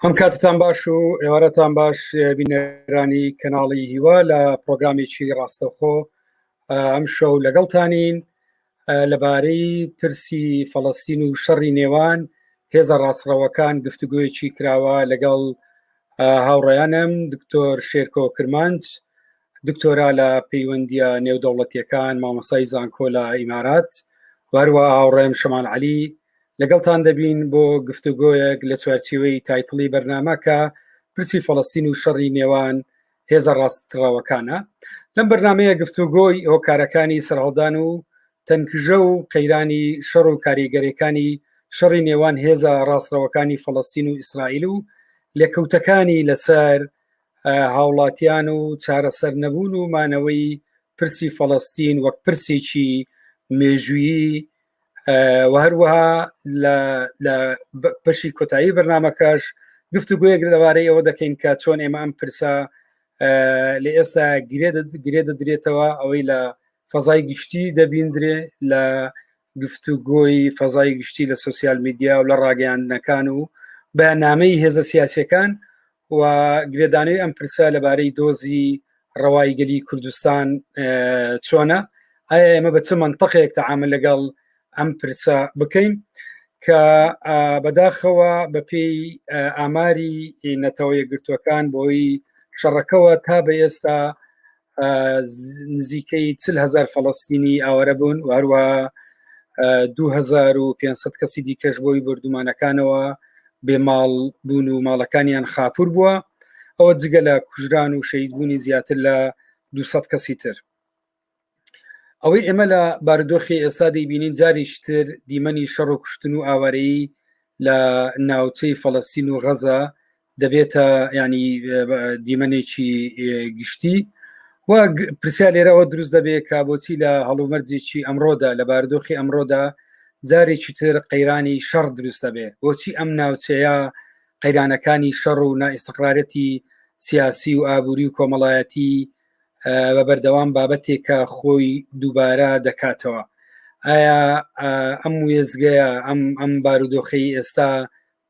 هەم کاتتان باش و ئێوارەتان باش بینەرانی کەناڵی هیوا لە پرۆگرامێکی ڕاستەوخۆ ئەم شەو لەگەڵتانین لەبارەی پرسی فەڵەستین و شەڕی نێوان هێزە ڕاستڕەوەکان گفتوگویەکی کراوە لەگەڵ هاوڕێیانم دکتۆر شێرکۆ کرمانج دکتۆرا لە پەیوەندیە نێودەوڵەتیەکان مامۆسای زانکۆ لە ئیمارات وهروە هاوڕێم شەمان عەلی لەگەڵتان دەبین بۆ گفتوگۆیەک لە چوارچێوەی تایتڵی بەرنامەکە پرسی فەڵەستین و شەڕی نێوان هێزە ڕاستڕەوەکانە. لەم بەرنامەیە گفتوگۆی هۆکارەکانی سەرهەڵدان و تەنکژە و قەیرانی شەڕ و کاریگەریەکانی شەڕی نێوان هێزە ڕاستڕەوەکانی فەڵەستین و ئیسرائیل و لێکەوتەکانی لەسەر هاوڵاتیان و چارەسەر نەبوون و مانەوەی پرسی فەڵەستین وەک پرسێکی مێژویی و هەروەها لە بەشی کۆتایی بەرنامەکەش گفتوگویەک لەبارەی ئەوە دەکەین کە چۆن ئێمە ئەم پرسە لە ئێستا گرێ دەدرێتەوە ئەوەی لە فەزای گشتی دەبیندرێ لە گفتوگۆی فەزای گشتی لە سوسیال میدیا و لە ڕاگەیاندنەکان و بەیاننامەی هێزە سیاسیەکان و گرێدانەوەی ئەم پرسە لەبارەی دۆزی ڕەوای گەلی کوردستان چۆنە ئایا ئێمە بە چ منتەقێک تەعامل لەگەڵ ئەم پرسە بکەین کە بەداخەوە بەپێی ئاماری نەتەوە یەکگرتووەکان بۆی شەڕەکەوە تا بە ئێستا نزیکەی 40,000 فەڵەستینی ئاوەرە بوون و هەروە 2500 کەسی دیکەش بۆی بردومانەکانەوە بێماڵ بوون و ماڵەکانیان خاپور بووە ئەوە جگە لە کوژران و شەیدبوونی زیاتر لە 200 کەسی تر. ئەوەی ئێمە لە بارودۆخی ئێستا دەیبینین جاریشتر دیمەنی شەڕ و کوشتن و ئاوارەیی لە ناوچەی فەڵەستین و غەزە دەبێتە ینی دیمەنێکی گشتی و پرسیار لێرەوە دروست دەبێت کە بۆچی لە هەڵومەرجێکی ئەمڕۆدا لە بارودۆخی ئەمڕۆدا جارێکی تر قەیرانی شەڕ دروست دەبێ بۆچی ئەم ناوچەیە قەیرانەکانی شەڕ و نائیستقرارەتی سیاسی و ئابووری و کۆمەڵایەتی بە بەردەوام بابەتێکە خۆی دووبارە دەکاتەوە. ئایا ئەم وێزگەیە ئەم بارودۆخی ئێستا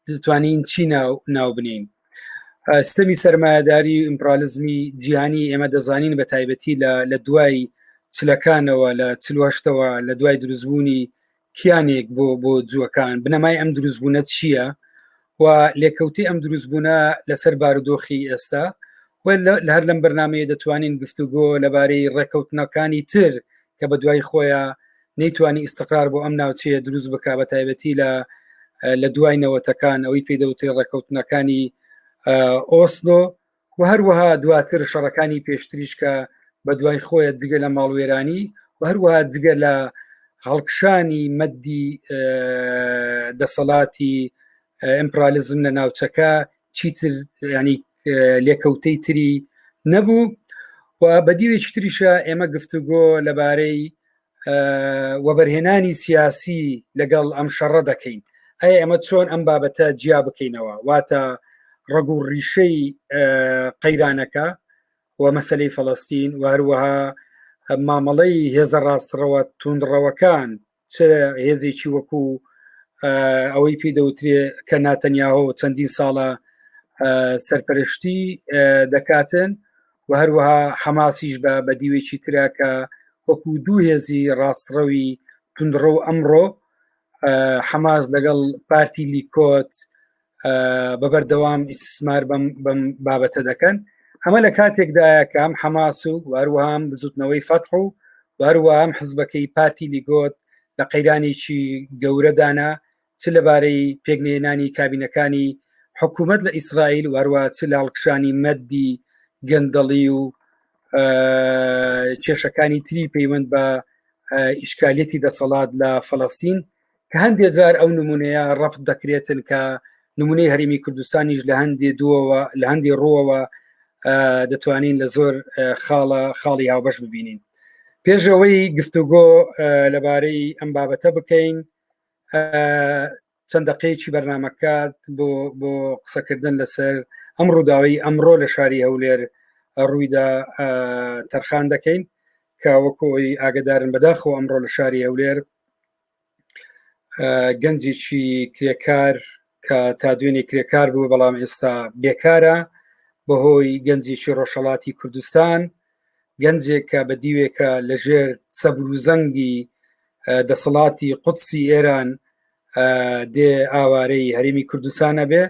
دەتوانین چی ناو بنین؟ سیستەمی سەرمایه‌داری و ئیمپریالیزمی جیهانی ئێمە دەزانین بە تایبەتی لە دوای چلەکانەوە لە 48ەوە لە دوای دروستبوونی کیانێک بۆ جووەکان بنەمای ئەم دروستبوونە چییە و لێکەوتی ئەم دروستبوونە لەسەر بارودۆخی ئێستا و لە هەر لەم بەرنامەیە دەتوانین گفتوگۆ لەبارەی ڕێکەوتنەکانی تر کە بە دوای خۆیان نەیتوانی ئیستقرار بۆ ئەم ناوچەیە دروست بکە بە تایبەتی لە دوای نەوەتەکان ئەوەی پێدەوتری ڕێکەوتنەکانی ئۆسلۆ و هەروەها دواتر شەڕەکانی پێشتریش کە بە دوای خۆیە دیگە لە ماڵوێرانی و هەروەها دیگە لە هەڵکشانی مەدی دەسەڵاتی ئیمپریالیزم لە ناوچەکە چیتر ینی لێکەوتەی تری نەبوو و بەدیوێکی تریشە ئێمە گفتوگۆ لەبارەی وەبەرهێنانی سیاسی لەگەڵ ئەم شەڕە دەکەین. ئایا ئێمە چۆن ئەم بابەتە جیا بکەینەوە واتە ڕەگ و ڕیشەی قەیرانەکە و مەسەلەی فەڵەستین و هەروەها مامەڵەی هێزە ڕاستڕەوە توندڕەوەکان چ هێزێکی وەکو ئەوەی پێدەوترێ کە ناتەنیاهۆ چەندین ساڵە سەرپەرشتی دەکاتن و هەروەها حەماسیش بە دیوێکی تراکە وەکو دوو هێزی ڕاستڕەوی توندڕە و ئەمڕۆ حەماس لەگەڵ پارتی لیکۆت بەبەردەوام ئیسمار بەم بابەتە دەکەن ئەمە لە کاتێکدایە کە ئەم حەماس و هەروەهام بزوتنەوەی فەتح و هەروەهام حزبەکەی پارتی لیگۆت لە قەیرانێکی گەورەدانا چ لەبارەی پێگنێنانی کابینەکانی حکوومەت لە ئیسرائیل و هەروە چ لە هەڵکشانی مەدی گەندەڵی و کێشەکانی تری پەیوەند بە ئیشکالێتی دەسەڵات لە فەڵەستین کە هەندێک جار ئەو نمونەیە ڕەفت دەکرێتن کە نمونەی هەرێمی کوردستانیش لە هەندێ ڕۆوەوە دەتوانین لە زۆر خاڵی هاوبەش ببینین. پێشەوەی گفتوگۆ لەبارەی ئەم بابەتە بکەین چەند دقەیەکی بەرنامەکات بۆ قسەکردن لەسەر ئەم ڕووداوی ئەمڕۆ لە شاری هەولێر ڕوویدا تەرخان دەکەین کە وەکۆی ئاگدارن بەداخەوە ئەمڕۆ لە شاری هەولێر گەنجێکی کرێکار کە تا دوێنێ کرێکار بوو بەڵام ئێستا بێکارە بەهۆی گەنجێکی ڕۆژهەڵاتی کوردستان، گەنجێک کە بە دیوێکە لەژێر سەبر و زەنگی دەسەڵاتی قودسی ئێران دێ ئاوارەی هەرێمی کوردستانە بێ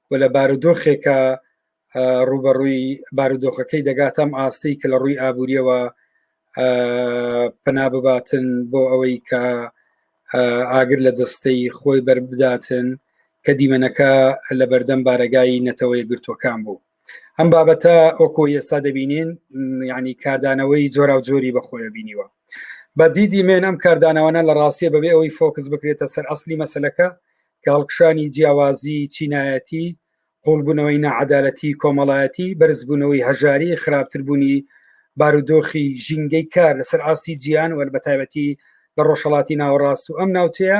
و لە بارودۆخێکە ڕوبەڕووی بارودۆخەکەی دەگاتەم ئاستەی کە لە ڕووی ئابوووریەوە پەنا بباتن بۆ ئەوەی کە ئاگر لە جەستەی خۆی بەربداتن کە دیمەنەکە لە بەردەم بارەگای نەتەوەی گرتوەکان بوو. ئەم بابەتە ئۆکۆ ئێستا دەبینین یعنی کاردانەوەی جۆرا و جۆری بەخۆیە بینیوە. بە دیدیمێن ئەم کاردانەوەە لە ڕاستیە بەبێ ئەوەی فۆکس بکرێتە سەر ئەسلی مەسلەکە کە هەڵکشانی جیاوازی چینایەتی، قوڵبوونەوەی نەعەدالەتی کۆمەڵایەتی، بەرزبوونەوەی هەژاری، خراپتربوونی بارودۆخی ژینگەی کار لەسەر ئاستی جیان و بە تایبەتی لە ڕۆژهەڵاتی ناوەڕاست و ئەم ناوچەیە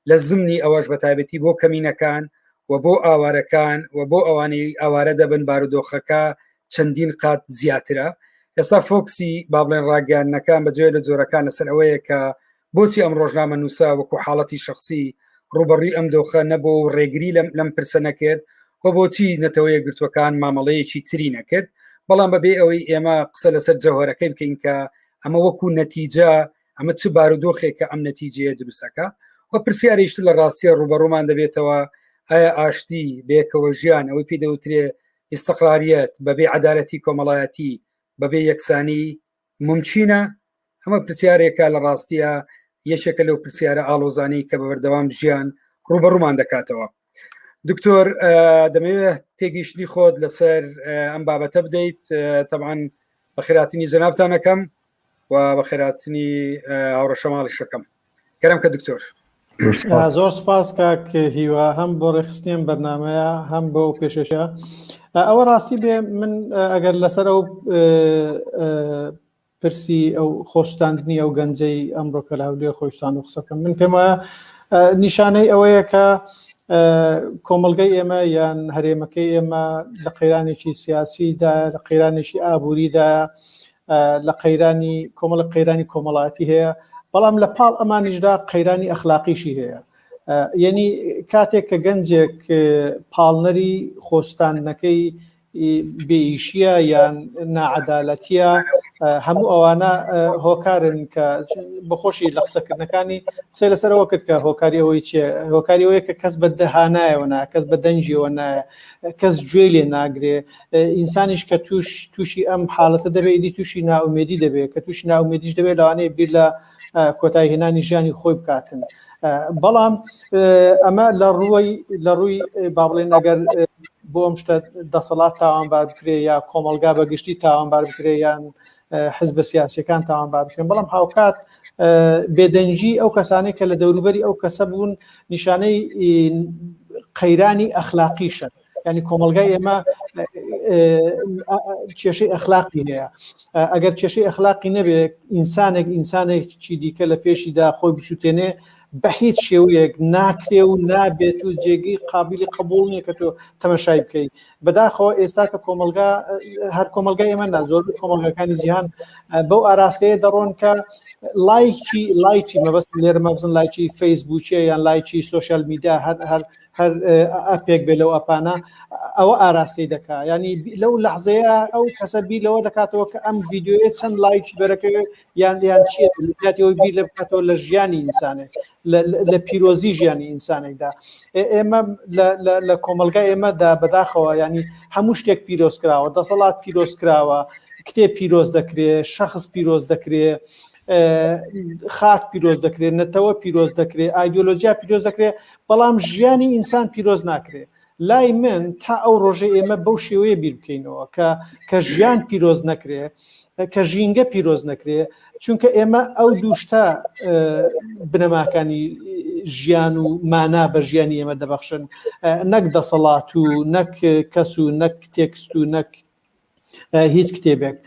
لە زمنی ئەوەش بە تایبەتی بۆ کەمینەکان و بۆ ئاوارەکان و بۆ ئەوانەی ئاوارە دەبن بارودۆخەکە چەندین قات زیاترە. ئێستا فۆکسی با بڵێن ڕاگەیاندنەکان بەجێ لە جۆرەکان لەسەر ئەوەیە کە بۆچی ئەم ڕۆژنامە نووسا وەکو حاڵەتی شخصی ڕوبەڕووی ئەم دۆخە نەبوو و ڕێگری لەم پرسە نەکرد و بۆچی نەتەوەیە گرتوەکان مامەڵەیەکی تری نەکرد. بەڵام بەبێ ئەوەی ئێمە قسە لەسەر جەوهەرەکەی بکەین کە ئەمە وەکو نەتیجە ئەمە چ بارودۆخێکە ئەم نەتیجەیە دروستەکە و پرسیارێشت لە ڕاستیە ڕوبەڕوومان دەبێتەوە ئایا ئاشتی بێکەوە ژیان ئەوەی پێ دەوترێ ئیستقراریەت بەبێ عەدالەتی کۆمەڵایەتی بەبێ یەکسانی ممچینە؟ ئەمە پرسیارێکە لە ڕاستیە یەکێکە لەو پرسیارە ئاڵۆزانەی کە بە بەردەوام ژیان ڕوبەڕوومان دەکاتەوە. دکتۆر دەمەوێت تێگەیشتنی خۆت لەسەر ئەم بابەتە بدەیت، تەبعاً بە خێراتنی جەنابتانەکەم و بە خێراتنی هاوڕە شەماڵیشەکەم. گەرم کە دکتۆر. زۆر سپاس کاک هیوا هەم بۆ ڕێخستنیان بەرنامەیە هەم بۆ پێشەشە. ئەوە ڕاستی بێ من ئەگەر لەسەر ئەو پرسی ئەو خۆستاندنی ئەو گەنجەی ئەمڕۆکە لاولێ خۆشتان و قسەکەم من پێم وایە نیشانەی ئەوەیە کە کۆمەلگەی ئێمە یان هەرێمەکەی ئێمە لە قەیرانێکی سیاسیدا، لە قەیرانێکی ئابووریدا، لە قەیرانی کۆمەڵە قەیرانی کۆمەڵایەتی هەیە، بەڵام لە پاڵ ئەمانیشدا قەیرانی ئەخلاقیشی هەیە. یعنی کاتێک کە گەنجێک پاڵنەری خۆستانەکەی بێئیشیە یان ناعەدالەتیە، هەموو ئەوانە هۆکارن کە بەخۆشی لە قسەکردنەکانی قسەی لەسەرەوە کرد کە هۆکاری ئەوەی چێ هۆکاری ئەوەیە کە کەس بە دەهانایەوە نایە، کەس بە دەنجیەوە نایە، کەس گوێ لێ ناگرێ. ئینسانیش کە تووشی ئەم حاڵەتە دەبێت دی تووشی ناومێدی دەبێت، کە تووشی ناومێدیش دەبێت لەوانەیە بیر لە کۆتایی هێنانی ژیانی خۆی بکاتن. بەڵام ئەمە لە ڕووی با بڵێن ئەگەر بۆ ئەم شتە دەسەڵات تاوانبار بکرێ یا کۆمەلگا بەگشتی تاوانبار بکرێ یان حزب سیاسیەکان تاوانبار بکرێن، بەڵام هاوکات بێدەنجی ئەو کەسانەی کە لە دەوروبەری ئەو کەسە بوون نیشانەی قەیرانی ئەخلاقیشن. ینی کۆمەلگای ئێمە کێشەی ئەخلاقی هەیە. ئەگەر کێشەی ئەخلاقی نەبێت ئینسانێکی دیکە لە پێشیدا خۆی بسووتێنێ بە هیچ شێوەیەک ناکرێ و نابێت و جێگەی قابلی قبول نییە کە تۆ تەمەشای بکەیت. بەداخەوە ئێستا کە کۆمەلگا هەر کۆمەلگای ئێمە زۆر کۆمەلگەکانی جیهان بەو ئاراستەیە دەڕۆن کە لایکی مەبەست لێرە مەبزن لایکی فەیسبووکیە یان لایکی سۆشیال میدیا هەر ئەپێک بێ لەو ئەپانە ئەوە ئاراستی دەکات. ینی لەو لەحزەیە ئەو کەسە بیر لەوە دەکاتەوە کە ئەم ڤیددیۆیە چەند لایکی بەرەکەوێت یان چیە لەکاتەوەی بیر لە بکاتەوە لە ژیانی ئینسانێک، لە پیرۆزی ژیانی ئینسانێکدا. ئێمە لە کۆمەلگای ئێمەدا بەداخەوە ینی هەموو شتێک پیرۆز کراوە، دەسەڵات پیرۆز کراوە، کتێب پیرۆز دەکرێت، شەخص پیرۆز دەکرێت، خاک پیرۆز دەکرێت، نەتەوە پیرۆز دەکرێت، ئایدۆلۆژیا پیرۆز دەکرێت، بەڵام ژیانی ئینسان پیرۆز ناکرێت. لای من تا ئەو ڕۆژە ئێمە بەو شێوەیە بیر بکەینەوە کە ژیان پیرۆز نەکرێت، کە ژینگە پیرۆز نەکرێت، چونکە ئێمە ئەو دووشتا بنەماکانی ژیان و مانا بە ژیانی ئێمە دەبەخشن، نەک دەسەڵات و نەک کەس و نەک تێکست و نەک هیچ کتێبێک.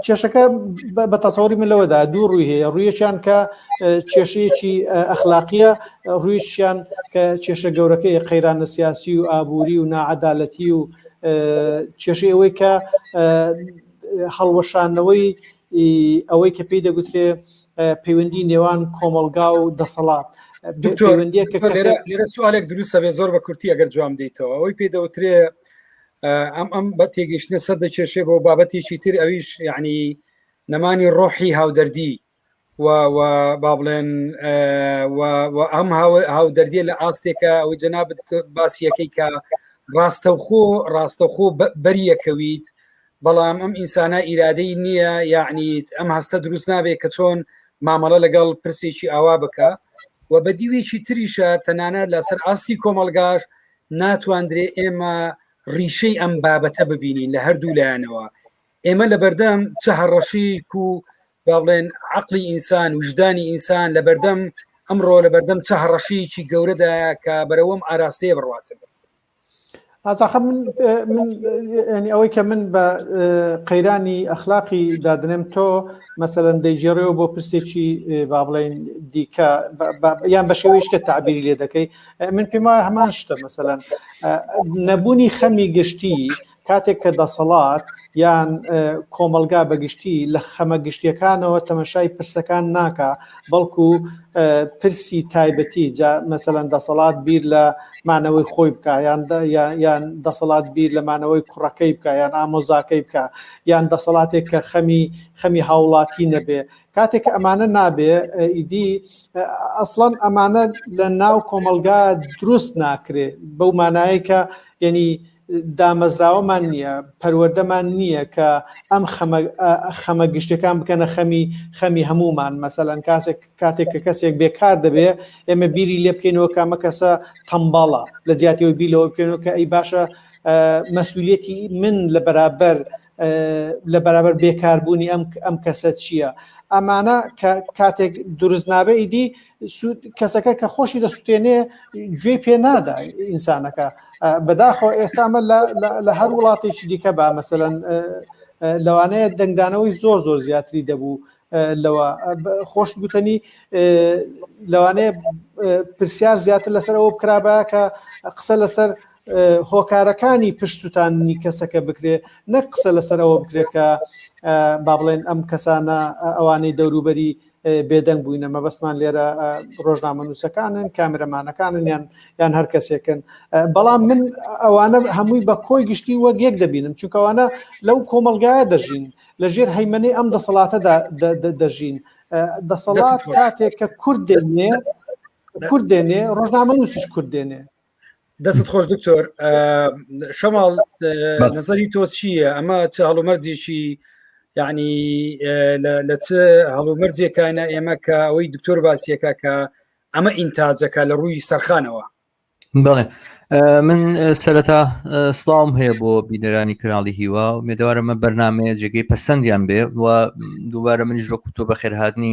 کێشەکە بە تەسەوری من لەوەدا دوو ڕووی هەیە. ڕوویەکیان کە کێشەیەکی ئەخلاقیە، ڕوویشیان کە کێشە گەورەکەی قەیرانە سیاسی و ئابووری و ناعەدالەتی و کێشەی ئەوەی کە هەڵوەشانەوەی ئەوەی کە پێی دەگوترێ پەیوەندی نێوان کۆمەلگا و دەسەڵات. پەیوەندیە کە کەسێک لێرە سوالێک دروستە بێ زۆر بە کورتی ئەگەر جوام دەیتەوە ئەوەی پێدەوترێ ئەم بە تێگەیشتنە سەر دەکێشێ بۆ بابەتێکی تر ئەویش یعنی نەمانی ڕۆحی هاودەردی با بڵێن ئەم هاودەردیە لە ئاستێکە ئەو جەنابەت باسیەکەی کە ڕاستەخۆ بەریەکەویت بەڵام ئەم ئینسانە ئیرادەی نییە یعنی ئەم هەستە دروست نابێت کە چۆن مامەڵە لەگەڵ پرسێکی ئاوا بکە و بە دیوێکی تریشە تەنانە لەسەر ئاستی کۆمەلگاش ناتواندرێ ئێمە ڕیشەی ئەم بابەتە ببینین لە هەردوو لایەنەوە ئێمە لە بەردەم چه هەڕەشیک و با بڵێن عقلی ئینسان وجدانی ئینسان لە بەردەم ئەمڕۆ لە بەردەم چه هەڕەشیکی گەورەدایە کە بەرەوەم ئاراستەیە بڕواتە ئازاخە من ینی ئەوەی کە من بە قەیرانی ئەخلاقی دادنێم تۆ مەسەلەن دەیجێڕێەوە بۆ پرسێکی با بڵێن دیکە یان بە شێوەیەش کە تعبیری لێ دەکەی من پێم وایە هەمان شتە مەسەلەن نەبوونی خەمی گشتی کاتێک کە دەسەڵات یان کۆمەلگا بەگشتی لە خەمە گشتیەکانەوە تەمەشای پرسەکان ناکە بەڵکو پرسی تایبەتی مەسەلەن دەسەڵات بیر لە مانەوەی خۆی بکە یان دەسەڵات بیر لە مانەوەی کوڕەکەی بکە یان ئامۆزاکەی بکە یان دەسەڵاتێک کە خەمی هاوڵاتی نەبێ کاتێک ئەمانە نابێ ئیدی ئەسڵەن ئەمانە لە ناو کۆمەلگا دروست ناکرێ بەو مانایە کە یعنی دامەزراوەمان نییە پەروەردەمان نییە کە ئەم خەمە گشتەکان بکەنە خەمی هەمومان مەسەلەن کاتێک کە کەسێک بێکار دەبێ ئێمە بیری لێ بکەینەوە کامە کەسە تەمباڵە لە جیاتیەوەی بیلەوە بکەینەوە کە ئەی باشە مەسئولیەتی من لە بەرابەر بێکاربوونی ئەم کەسە چییە ئەمانە کاتێک دروست نابێ ئیدی کەسەکە کە خۆشی دەسووتێنێ گوێ پێ نادا ئینسانەکە بەداخۆ ئێستامە لە هەر وڵاتێکی دیکە با مەسەلەن لەوانەیە دەنگدانەوەی زۆر زیاتری دەبوو لەوە خۆش گوتنی لەوانەیە پرسیار زیاتر لەسەرەوە بکرابە کە قسە لەسەر هۆکارەکانی پشتوتانی کەسەکە بکرێ نەک قسە لەسەرەوە بکرێت کە با بڵێن ئەم کەسانە ئەوانەی دەوروبەری بێدەنگ بووینە مەبەستمان لێرە ڕۆژنامە نووسەکانن کامرەمانەکانن یان هەر کەسێکن بەڵام من ئەوانە هەمووی بە کۆی گشتی وەک یەک دەبینم چونکە ئەوانە لەو کۆمەلگایە دەژین لە ژێر هەیمەنەی ئەم دەسەڵاتەدا دەژین دەسەڵات کاتێک کە کورد دێنێ ڕۆژنامە نووسیش کورد دێنێ دەست خۆش دکتۆر شەماڵ نظری تۆ چییە ئەمە چ هەڵومەرجێکی یعنی لە چ هەڵومەرجێکانە ئێمە کە ئەوەی دکتۆر باسیەکە کە ئەمە ئینتاجەکە لە ڕووی سەرخانەوە بەڵێ من سەرەتا سڵاوم هەیە بۆ بینەرانی کەناڵی هیوا و مێدەوارەمە بەرنامەیە جێگەی پەسەندیان بێ و دووبارە منیش وەکو تۆ بەخێرهاتنی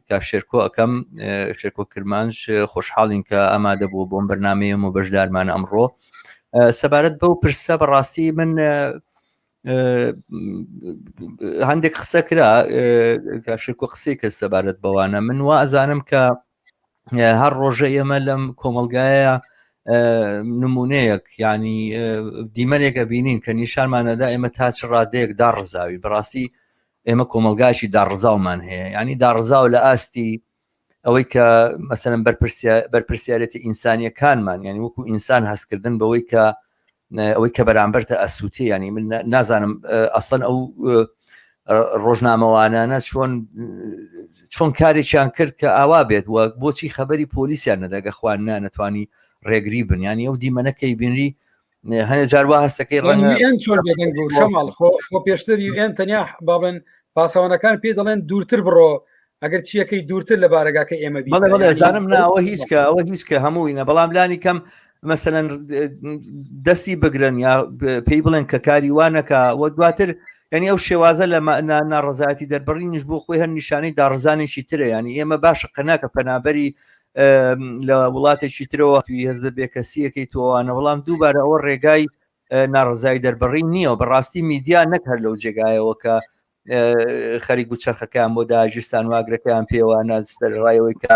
کاشێرکۆ ئەەکەم شێرکۆ کرمانش خۆشحاڵین کە ئامادە بوو بۆم بەرنامەیەم و بەشدارمان ئەمڕۆ سەبارەت بەو پرسە بەڕاستی من هەندێک قسە کرا کاشێرکۆ قسەی کە سەبارەت بەوانە من وا ئەزانم کە هەر ڕۆژە ئێمە لەم کۆمەلگایە نمونەیەک ینی دیمەنێکە بینین کە نیشانمانەدا ئێمە تا چ ڕادەیەک داڕزاوی بەڕاستی ئێمە کۆمەلگاشی داڕزاومان هەیە ینی داڕزاو لە ئاستی ئەوەی کە مەسەلەن بەرپرسیارەتی ئینسانیەکانمان ینی وەکو ئینسان هەستکردن بەوەی کە ئەوەی کە بەرامبەرتە ئەسووتێ ینی من نازانم ئەسڵەن ئەو ڕۆژنامەوانانە چۆن کارێکیان کرد کە ئاوا بێت وە بۆچی خەبەری پۆلیسیان نەدەگە خوان ناتوانی ڕێگری بن ینی ئەو دیمەنەکەی بینری هەنێ جاروا هەستەکەی ڕەنگە خۆ پێشتر یوئێن تەنیا بابن پاسەوانەکان پێ دەڵێن دوورتر بڕۆ ئەگەر چیەکەی دوورتر لە بارەگاکە ئێمە بڵێزانم ناوە هیچ کە هەمووینە بەڵام لانی کەم مەسەلەن دەستی بگرن یا پێی بڵێن کە کاری وانەکە وە دواتر ینی ئەو شێوازە لە ناڕزایەتی دەربڕینیش بۆ خۆی هەر نیشانەی داڕزانێکی ترە ینی ئێمە باشە قەناکە پەنابەری لە وڵاتێکی ترەوە توی هەز بێ کەسیەکەی تۆوانە وەڵام دووبارە ئەوە ڕێگای ناڕزایی دەربڕین نییە و بەڕاستی میدیا نەکرد لەو جێگایەوە کە خەریک و چرخەکان بۆ داژستان واگرەکەیان پێوانە ڕایەوەی کە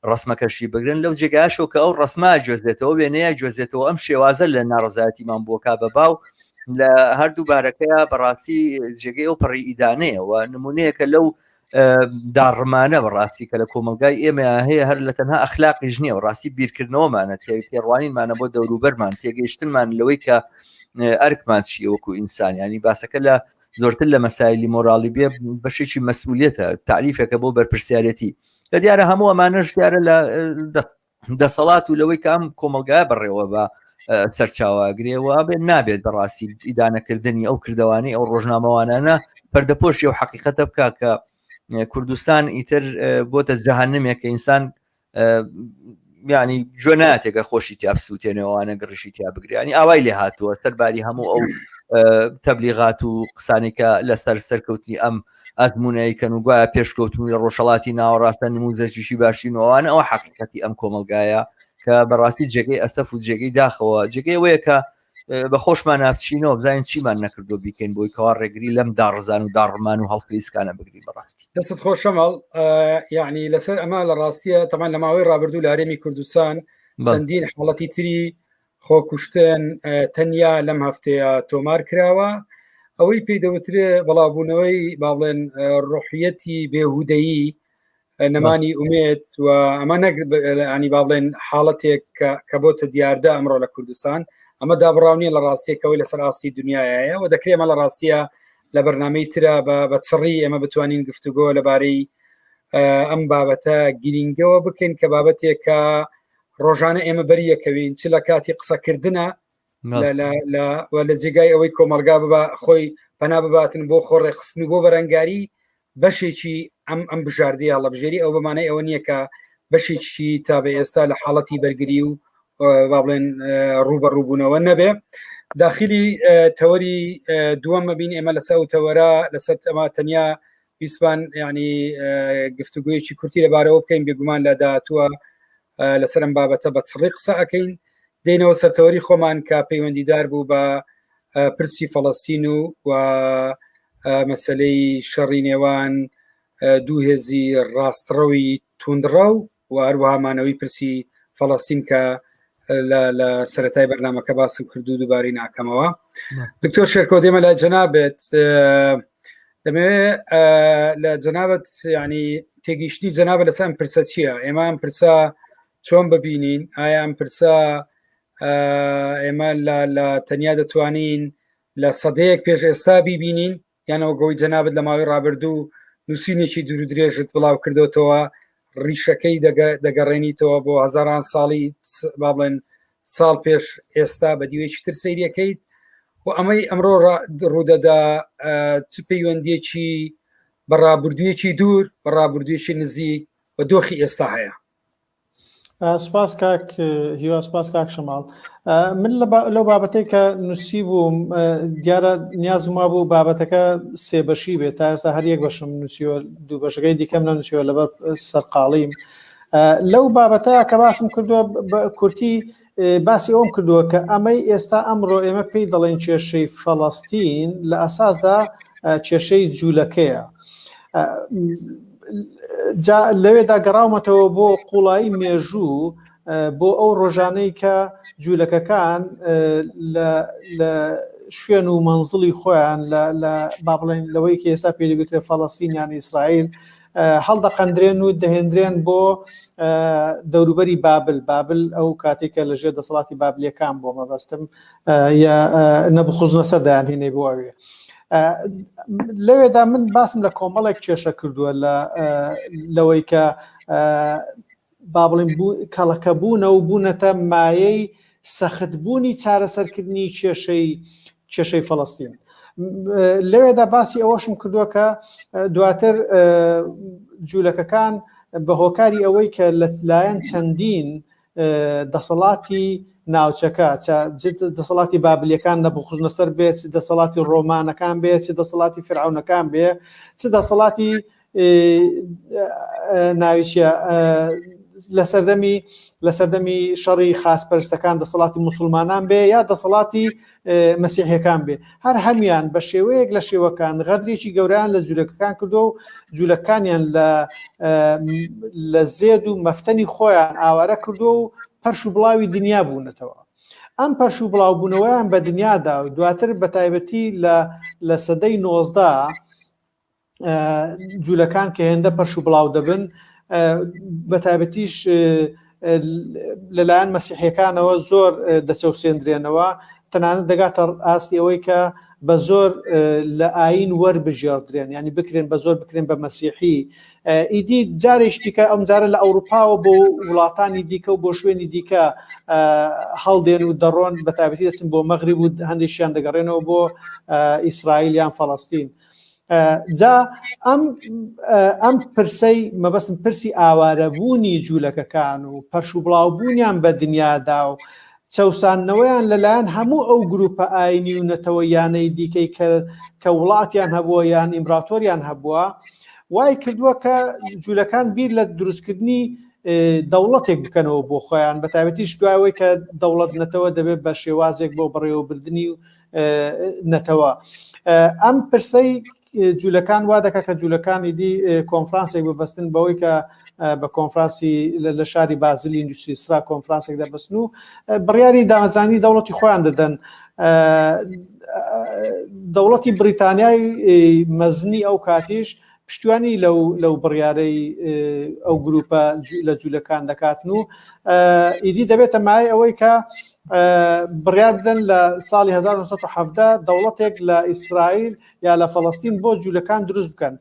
ڕسمەکەشی بگرن لەو جێگاشەوە کە ئەو ڕسمما جۆزێتەوە وێنەیە جۆزێتەوە ئەم شێوازە لە ناڕزایەتیمان بۆکا بەباو لە هەردوو بارەکەیە بەڕاستی جێگەی ئەو پڕی ئیدانەیە و نمونەیەکە لەو داڕمانە بەڕاستی کە لە کۆمەلگای ئێمە هەیە هەر لە تەنها ئەخلاقی ژنیە و ڕاستی بیرکردنەوەمانە تێڕوانینمانە بۆ دەوروبەرمان تێگەیشتنمان لەوەی کە ئەرکمان چیە وەکو ئینسان ینی باسەکە لە زۆرتر لە مەسایلی مۆراڵی بێ بەشێکی مەسئولیەتە تعریفێکە بۆ بەرپرسیارەتی لە دیارە هەموو ئەمانەش دیارە لە دەسەڵات و لەوەی کە ئەم کۆمەلگایە بڕێوە بە سەرچاواگرێەوە بێت نابێت بەڕاستی ئیدانەکردنی ئەو کردوانی ئەو ڕۆژنامەوانانە پەردەپۆشی و حقیقەتە بکە کە کوردستان ئیتر بۆتە جەهەنەمێک کە ئینسان ینی جۆناتێکە خۆشی تیا بسووتێنەوەوانە گڕشی تیا بگریانی ئاوای لێ هاتووە سەرباری هەموو ئەو تەبلیغات و قسانێکە لەسەر سەرکەوتنی ئەم ئەزمونەیەکەن و گوایە پێشکەوتنی لە ڕۆژهەڵاتی ناوەڕاستە نموزەکیشی باشینەوەوانە ئەوە حقیقەتی ئەم کۆمەلگایە کە بەڕاستی جێگەی ئەستەف و جێگەی داخەوە جێگەی وەیە کە بە خۆشمان ناپچینەوە بزانین چیمان نەکردو بیکەین بۆی کەوا ڕێگری لەم داڕزان و داڕمان و هەڵقیسکانە بگری بەڕاستی دەست خۆشەمەڵ یعنی لەسەر ئەمە لە ڕاستیە تەمان لە ماوەی ڕابردوو لە هەرێمی کوردستان چەندین حاڵەتی تری خۆکوشتن تەنیا لەم هەفتەیە تۆمار کراوە ئەوەی پێدەوترێ بەڵاوبوونەوەی با بڵێن ڕۆحیەتی بێهودەیی نەمانی ئومێت و ئەمە ینی با بڵێن حاڵەتێک کە بۆتە دیاردە ئەمڕۆ لە کوردستان ئەمە دابڕاونیە لە ڕاستیەکەوەی لەسەر ئاستی دنیاایە و دەکرێمە لە ڕاستیە لە بەرنامەی ترە بە چڕی ئێمە بتوانین گفتوگۆ لەبارەی ئەم بابەتە گرینگەوە بکەین کە بابەتێکە ڕۆژانە ئێمە بەریەکەوین چ لە کاتی قسەکردنە لە جێگای ئەوەی کۆمەلگا ببا خۆی پەنا بباتن بۆ خۆڕێخستن و بۆ بەرەنگاری بەشێکی ئەم بژاردەیە هەڵە بژێری ئەو بەمانەی ئەوە نییە کە بەشێکی تا بە ئێستا لە حاڵەتی بەرگری و با بڵێن ڕوبەڕووبوونەوە نەبێ داخلی تەوەری دووەم مەبین ئێمە لەسەر تەوەرە لەسەر ئەمە تەنیا ویسبان ینی گفتوگویەکی کورتی لەبارەوە بکەین بێگومان لە داهاتووە لەسەرم بابەتە بە چڕی قسە ئەەکەین دێنەوە سەرتەوەری خۆمان کە پەیوەندیدار بوو بە پرسی فەڵەستین و مەسلەی شەڕی نێوان دوو هێزی ڕاستڕەوی توندڕە و هەروەهامانەوەی پرسی فەڵەستین کە لە سەرەتای بەرنامەکە باسم کردو دووبارەی ناکەمەوە دکتۆر شێرکۆ دێمە لە جەنابێت دەمەوێت لە جەنابەت ینی تێگەیشتنی جەنابە لەسەر ئەم پرسە چییە ئێمە ئەم پرسە چۆن ببینین ئایا ئەم پرسە ئێمە لە تەنیا دەتوانین لە سەدەیەک پێش ئێستا بیبینین یانەوە گەوەی جەنابەت لە ماوەی ڕابردوو نووسینێکی دوور و درێژت بڵاو کردوتەوە ڕیشەکەی دەگەڕێنیتەوە بۆ هەزاران ساڵی با بڵێن ساڵ پێش ئێستا بە دیوێکی تر سەیرەکەیت و ئەمەی ئەمڕۆ ڕوودەدا چ پەیوەندیەکی بەڕابردوویەکی دوور بەڕابردوویەکی نزیک بە دۆخی ئێستا هەیە سپاس کاک هیوا سپاس کاک شەماڵ من لەو بابەتەی کە نووسی بووم دیارە نیازم وا بوو بابەتەکە سێبەشی بێت تا ئێستا هەر یەک بەشم نووسیوە دوو بەشەکەی دیکەم نەنووسیوە لەبەر سەرقاڵیم لەو بابەتە کە باسم کردووە کورتی باسی ئەوم کردووە کە ئەمەی ئێستا ئەمڕۆ ئێمە پێی دەڵێن کێشەی فەڵەستین لە ئەساسدا کێشەی جوولەکەیە لەوێدا گەڕاومەتەوە بۆ قوڵایی مێژوو بۆ ئەو ڕۆژانەی کە جوولەکەکان لە شوێن و مەنزڵی خۆیان با بڵێن لەوەی کە ئێستا پێدەگوترێ فەڵەستین یان ئیسرائیل هەڵدەقەندرێن و دەهێنرێن بۆ دەوروبەری بابل ئەو کاتێکە لەژێر دەسەڵاتی بابلیەکان بۆ مەبەستم یا نەبخوزنە سەر دایانهێنەی بۆ ئەوێ لەوێدا من باسم لە کۆمەڵێک کێشە کردووە لەوەی کە با بڵێن کەڵەکەبوونە و بوونەتە مایەی سەختبوونی چارەسەرکردنی کێشەی فەڵەستین لەوێدا باسی ئەوەشم کردووە کە دواتر جوولەکەکان بە هۆکاری ئەوەی کە لەلایەن چەندین دەسەڵاتی ناوچەکە دەسەڵاتی بابلیەکان نەبخوزنە سەر بێت دەسەڵاتی ڕۆمانەکان بێت دەسەڵاتی فرعونەکان بێ چ دەسەڵاتی ناویچە لەسەردەمی شەڕی خاسپەرستەکان دەسەڵاتی موسڵمانان بێ یا دەسەڵاتی مەسیحیەکان بێ هەر هەمیان بە شێوەیەک لە شێوەکان غەدرێکی گەوریان لە جوولەکەکان کردو و جوولەکانیان لە زێد و مەفتەنی خۆیان ئاوارە کردو و پەرش و بڵاوی دنیا بوونەتەوە ئەم پەرش و بڵاو بوونەوەیان بە دنیادا و دواتر بە تایبەتی لە سەدەی 19 جوولەکان کە هێندە پەرش و بڵاو دەبن بە تایبەتیش لەلایەن مەسیحیەکانەوە زۆر دەچەوسێندرێنەوە تەنانەت دەگاتە ئاستی ئەوەی کە بە زۆر لە ئاین وەربژێردرێن ینی بکرێن بە زۆر بکرێن بە مەسیحی ئیدی جارێک دیکە ئەم جارە لە ئەوروپاوە بۆ وڵاتانی دیکە و بۆ شوێنی دیکە هەڵدێن و دەڕۆن بە تایبەتی دەچن بۆ مەغریب و هەندێکیان دەگەڕێنەوە بۆ ئیسرائیل یان فەڵەستین جا ئەم پرسەی مەبەستم پرسی ئاوارەبوونی جوولەکەکان و پەرش و بڵاوبوونیان بە دنیادا و چەوسانەوەیان لەلایەن هەموو ئەو گروپە ئاینی و نەتەوەیانەی دیکەی کە وڵاتیان هەبووە یان ئیمپراتۆریان هەبووە وای کردووە کە جوولەکان بیر لە دروستکردنی دەوڵەتێک بکەنەوە بۆ خۆیان بە تایبەتیش دوایەوەی کە دەوڵەت نەتەوە دەبێت بە شێوازێک بۆ بەڕێوەبردننی و نەتەوە ئەم پرسەی جوولەکان وا دەکە کە جوولەکانی دی کۆنفرانسێک ببەستن بەوەی کە بە کۆنفرانسی لە شاری بازیل ئیندوستریسترا کۆنفرانسێک دەبستن و بڕیاری دامەزرانی دەوڵەتی خۆیان دەدەن دەوڵەتی بریتانیای مەزنی ئەو کاتیش پشتیوانی لەو بڕیارەی ئەو گروپە لە جوولەکان دەکاتن و ئیدی دەبێتە مای ئەوەی کە بڕیار بدەن لە ساڵی 1970 دەوڵەتێک لە ئیسرائیل یا لە فەڵەستین بۆ جوولەکان دروست بکەن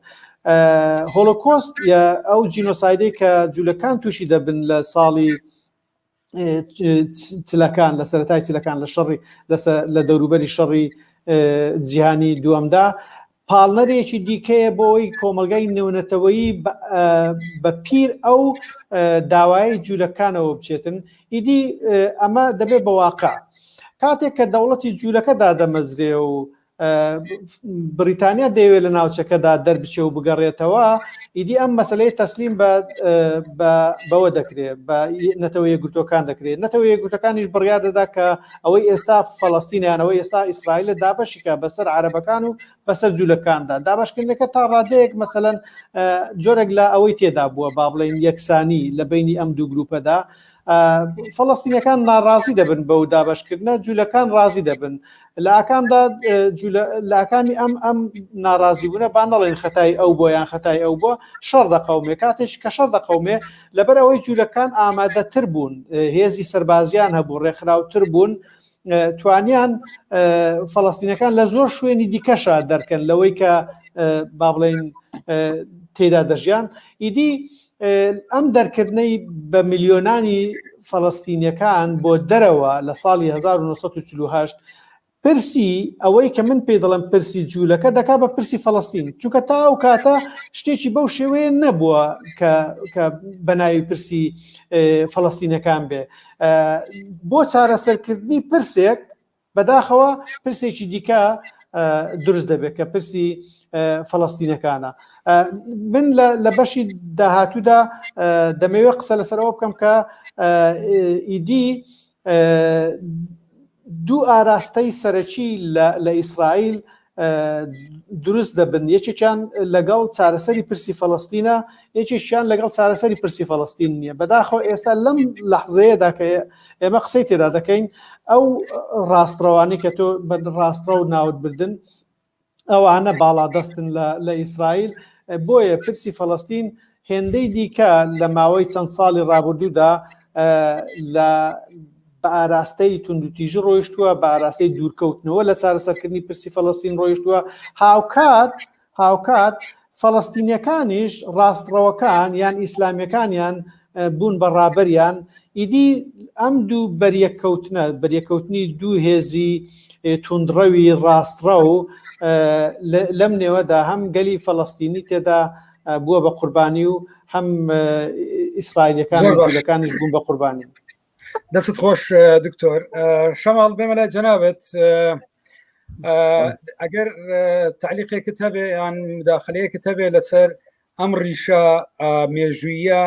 هۆلۆکۆست یا ئەو جینۆسایدەی کە جوولەکان تووشی دەبن لە ساڵی چلەکان لە سەرەتای چلەکان لە شەڕی لە دەوروبەری شەڕی جیهانی دووەمدا پاڵنەرێکی دیکەیە بۆی کۆمەلگای نێونەتەوەیی بە پیر ئەو داوای جوولەکانەوە بچێتن ئیدی ئەمە دەبێت بە واقع کاتێک کە دەوڵەتی جوولەکە دادەمەزرێ و بریتانیا دەیەوێت لە ناوچەکەدا دەربچێ و بگەڕێتەوە ئیدی ئەم مەسلەی تەسلیم بەوە دەکرێت بە نەتەوە یەکگرتوەکان دەکرێت نەتەوە یەکگرتوەکانیش بڕیار دەدا کە ئەوەی ئێستا فەڵەستینیانەوەی ئێستا ئیسرائیلە دابەشیکە بەسەر عەرەبەکان و بەسەر جوولەکاندا دابشکردنەکە تا ڕادەیەک مەسەلەن جۆرێک لە ئەوەی تێدا بووە با بڵێن یەکسانی لە بینی ئەم دوو گروپەدا فەڵەستینەکان ناڕازی دەبن بەو دابشکردنە جوولەکان ڕازی دەبن لاکانی ئەم ناڕازی بوونە با نەڵێن خەتای ئەو بۆ یان خەتای ئەو بۆ شەڕ دەقەومێ کاتێک کە شەڕ دەقەومێ لەبەر ئەوەی جوولەکان ئامادەتر بوون هێزی سەربازیان هەبوو ڕێکخراوتر بوون توانیان فەڵەستینەکان لە زۆر شوێنی دیکەشە دەرکەن لەوەی کە با بڵێن تێدا دەژیان ئیدی ئەم دەرکردنەی بە میلیۆنانی فەڵەستینیەکان بۆ دەرەوە لە ساڵی 1948 پرسی ئەوەی کە من پێی دەڵم پرسی جوولەکە دەکا بە پرسی فەڵەستین چونکە تا ئەو کاتە شتێکی بەو شێوەیە نەبووە کە بەناوی پرسی فەڵەستینەکان بێ بۆ چارەسەرکردنی پرسێک بەداخەوە پرسێکی دیکە دروست دەبێت کە پرسی فەڵەستینەکانە من لە بەشی داهاتوودا دەمەوێت قسە لەسەرەوە بکەم کە ئیدی دوو ئاراستەی سەرەکی لە ئیسرائیل دروست دەبن یەکێکیان لەگەڵ چارەسەری پرسی فەڵەستینە یەکێکیان لەگەڵ چارەسەری پرسی فەڵەستین نییە بەداخەوە ئێستا لەم لەحزەیەدا کە ئێمە قسەی تێدا دەکەین ئەو ڕاستڕەوانی کە تۆ بە ڕاستڕە و ناوت بردن ئەوانە باڵادەستن لە ئیسرائیل بۆیە پرسی فەڵەستین هێندەی دیکە لە ماوەی چەند ساڵی ڕابردوودا بە ئاراستەی توندوتیژی ڕۆیشتووە بە ئاراستەی دوورکەوتنەوە لە چارەسەرکردنی پرسی فەڵەستین ڕۆیشتووە هاوکات فەڵەستینیەکانیش ڕاستڕەوەکان یان ئیسلامیەکانیان بوون بەڕابەریان ئیدی ئەم دوو بەریەکەوتنی دوو هێزی توندڕەوی ڕاستڕە و لەم نێوەدا هەم گەلی فەڵەستینی تێدا بووە بە قوربانی و هەم ئیسرائیلەکان جوولەکانیش بوون بە قوربانی دەست خۆش دکتۆر شەماڵ بێمە لای جەنابەت ئەگەر تعلیقێکت هەبێ یان مداخلەیەکت هەبێ لەسەر ئەم ڕیشە مێژوویە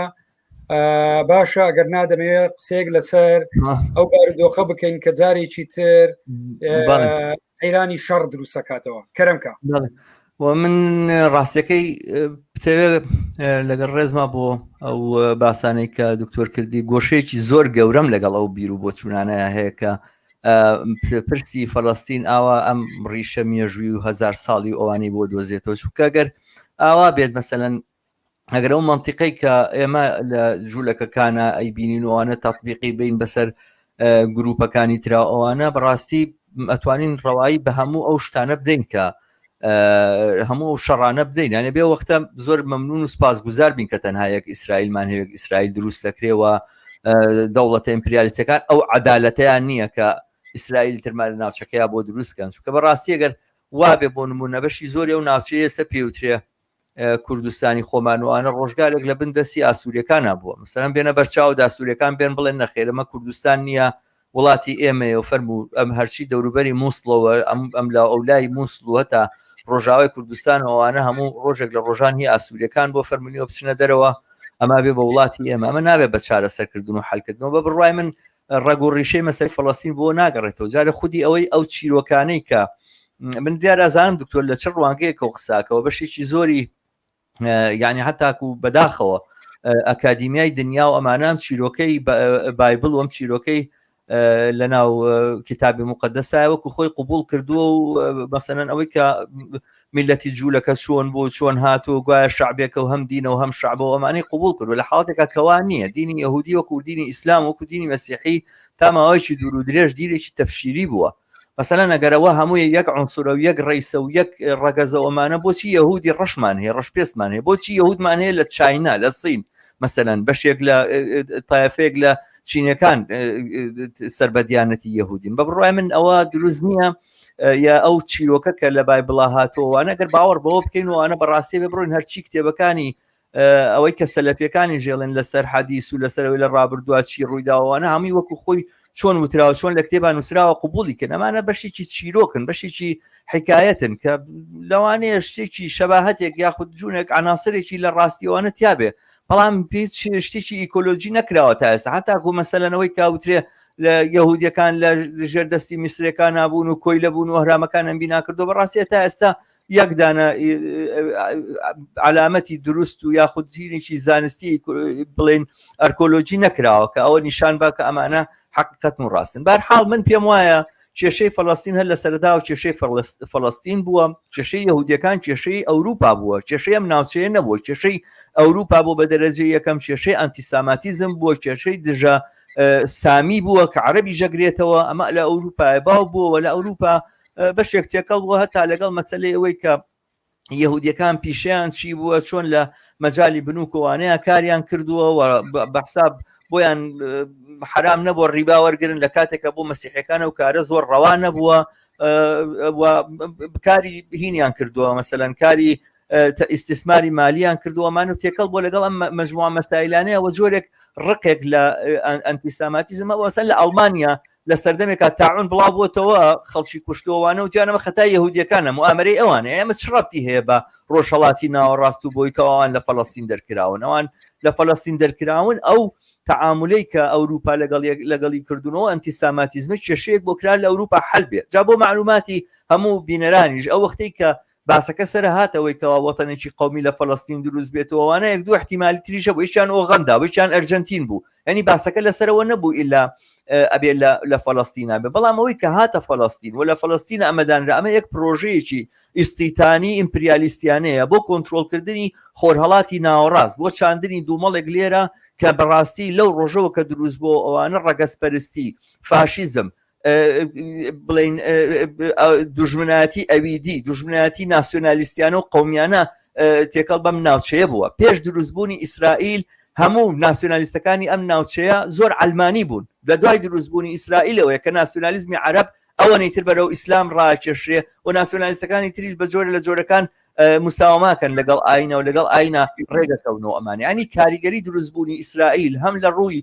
باشە ئەگەر نادەمەوێ قسەیەک لەسەر ئەو بارودۆخە بکەین کە جارێکی تر ئەیرانی شەڕ دروستەکاتەوە کەرەمکە و من ڕاستیەکەی بتەوێت لەگەڵ ڕێزما بۆ ئەو باسانەی کە دکتۆر کردی گۆشەیەکی زۆر گەورەم لەگەڵ ئەو بیر و بۆ چوونانەیە هەیە کە پرسی فەڵەستین ئاوا ئەم ڕیشە مێژووی و 1000 ساڵی ئەوانی بۆ دۆزێتەوە چونکە گەر ئاوا بێت مەسەلەن ئەگەر ئەو منتیقەی کە ئێمە لە جوولەکەکانە ئەیبینینەوەوانە تەطبیقی بین بەسەر گروپەکانی ترا ئەوانە بەڕاستی ئەتوانین ڕەوایی بە هەموو ئەو شتانە بدەین کە هەموو ئەو شەڕانە بدەین یانێ بێ وەختە زۆر مەمنون و سپاسگوزار بین کە تەنها یەک ئیسرائیلمان هەیە ئیسرائیل دروست دەکرێەوە دەوڵەتە ئیمپریالیستەکان ئەو عەدالەتەیان نییە کە ئیسرائیل ترمان لە ناوچەکەیە بۆ دروستکەن چونکە بەڕاستی ئەگەر وابێ بۆ نمونە بەشی زۆری ئەو ناوچەیە ئێستا پێوترێ کوردستانی خۆمانوانە ڕۆژگارێک لە بندەسی ئاسووریەکانە بووە مەسەلەن بێنە بەرچاو داسووریەکان بێن بڵێن نەخێرەمە کوردستان نییە وڵاتی ئێمەیە و فەرموو ئەم هەرچی دەوروبەری مووسڵەوە ئەم لە ئەولای مووسڵ و هەتا ڕۆژاوای کوردستان ئەوانە هەموو ڕۆژێک لە ڕۆژان هی ئاسووریەکان بۆ فەرمونیەوە بچنە دەرەوە ئەما بێ بە وڵاتی ئێمە ئەمە نابێت بە چارەسەرکردن و حەلکردنەوە بە بڕوای من ڕێگ و ڕیشەی مەسەلەی فەڵەستین بۆ ناگەڕێتەوە جارە خودی ئەوەی ئەو چیرۆکانەی کە من دیارەزانم دکتۆر لە چ ڕوانگەیەکەوە قساکەوە بەشێکی زۆری یعنی هەتاکو بەداخەوە ئەکادیمیای دنیا و ئەمانام چیرۆکەی بایبل وەم چیرۆکەی لە ناو کتابی مقدسای وەکو خۆی قبول کردووە و مەسەلەن ئەوەی کە میلەتی جوولەکە چۆن بۆ چۆن هاتووە گوایە شعبێکە و هەم دینە و هەم شعبەوە ئەمانەی قبول کردو لە حاڵاتێکە کەوا نییە دینی یەهودی وەکو دینی ئیسلام وەکو دینی مەسیحی تا ماوەیەکی دوور و درێژ دیرێکی تەفشیری بووە مەسەلەن ئەگەرەوە هەمووی یەک عنسورە و یەک ڕیسە و یەک ڕەگەزەوەمانە بۆچی یەهودی ڕەشمان هەیە ڕەشپێسمان هەیە بۆچی یەهودمان هەیە لە چاینا لە سین مەسەلەن بەشێک لە تایفێک لە چینەکان سربەدیانەتی یەهودین بە بڕوای من ئەوە دروست نییە یا ئەو چیرۆکە کە لە بایبڵا هاتۆوانە گەر باوەڕ بەوە بکەین وانە بەڕاستی ببڕۆین هەرچی کتێبەکانی ئەوەی کە سەلەفیەکانی ژێڵێن لەسەر حەدیث و لەسەرەوەی لە ڕابردووە چی ڕوویداوانە هەمووی وەکو خۆی چۆن وتراوە چۆن لە کتێبان نووسراوە قبولی کە ئەمانە بەشێکی چیرۆکن بەشێکی حکایەتن کە لەوانەیە شتێکی شەباهەتێک یاخود جوونێک عناسرێکی لە ڕاستیەوانە تیابێ بەڵام پێچ شتێکی ئیکۆلۆژی نەکراوە تا ئێستا هەتاکو مەسەلەنەوەی کاوترێ لە یەهودیەکان لە ژێردەستی میسرەکان نبوون و کۆی لەبوون و هەرامەکانم بی ناکردو بەڕاستی تا ئێستا یەک دانە علامەتی دروست و یاخودینێکی زانستی بڵێن ئەرکۆلۆژی نەکراوە کە ئەوە نیشان بە کە ئەمانە حقیقەت و ڕاستن بەرحاڵ من پێم وایە کێشەی فەڵەستین هەر لە سەردا و کێشەی فەڵەستین بووە کێشەی یەهودیەکان کێشەی ئەوروپا بووە کێشەی ئەم ناوچەیە نەبووە کێشەی ئەوروپا بۆ بە دەرەجەی یەکەم کێشەی ئەنتیساماتیزم بووە کێشەی دژە سامی بووە کە عەرەبی ژەگرێتەوە ئەمە لە ئەوروپای باو بووە لە ئەوروپا بەشێک تێکەڵ بووە هەتا لەگەڵ مەسەلەی ئەوەی کە یەهودیەکان پیشیان چی بووە چۆن لە مەجای بنووکەوانەیە کاریان کردووە و بەحساب بۆیان حرام نەبووە ڕیبا وەرگرن لە کاتێکە بۆ مەسیحەکانە و کارە زۆر ڕەوا نەبووە کاری هینیان کردووە مەسەلەن کاری ئیستثماری مالیان کردووەمان و تێکەڵ بۆ لەگەڵ ئەم مەجموعە مەسائلانەیە و جۆرێک ڕقێک لە ئەنتیساماتیزم وەسەر لە ئەڵمانیا لە سەردەمێکە تاعون بڵاو بۆتەوە خەڵکی کوشتەوەوانە و توانەمە خەتای یەهودیەکانە موامەرەی ئەوانە ئێمە چ ڕەبتی هەیە بە ڕۆژهەڵاتی ناوەڕاست و بۆی کەوان لە فەڵەستین دەرکراون ئەوان لە فەڵەستین دەرکراون ئەو تعاملەی کە ئەوروپا لەگەڵی کردوونەوە ئەنتیساماتیزمە کێشەیەک بۆ کرا لە ئەوروپا حەل بێت جا بۆ معلوماتی هەموو بینەرانیش ئەو وەختەی کە باسەکە سەر هاتەوەی کەوا وەتەنێکی قومی لە فەڵەستین دروست بێتەوەوانە یەک دوو احتیمالی تریشە بۆ یەکیان ئۆغەندا بۆیان ئەرجەنتین بوو ینی باسەکە لەسەرەوە نەبوو ئیلا ئەبێ لە فەڵەستینە بێ بەڵام ئەوەی کە هاتە فەڵەستین و لە فەڵەستینە ئەمەدانرا ئەمە یەک پرۆژەیەکی ئیستیتانی ئیمپریالیستیانەیە بۆ کۆنتترۆلکردنی خۆرهەڵاتی ناوەڕاست بۆ چاندنی دوومەڵێک لێرە کە بەڕاستی لەو ڕۆژەوە کە دروست بۆ ئەوانە ڕەگەزپەرستی فاشیزم بڵین دوژمنایەتی ئەویدی دوژمنایەتی ناسیۆنالیستیانە و قەومیانە تێکەڵ بەم ناوچەیە بووە پێش دروستبوونی ئیسرائیل هەموو ناسیۆنالیستەکانی ئەم ناوچەیە زۆر ئەلمانی بوون لە دوای دروستبوونی ئیسرائیلەوەیە کە ناسیۆنالیزمی عەرەب ئەوە نەیتر بەرەو ئیسلام ڕاکێشرێ و ناسیۆنالیستەکانی تریش بە جۆرە لە جۆرەکان مساوماکەن لەگەڵ ئاینە و لەگەڵ ئاینە ڕێگەکەونەوە ئەمانە ینی کاریگەری دروستبوونی ئیسرائیل هەم لە ڕووی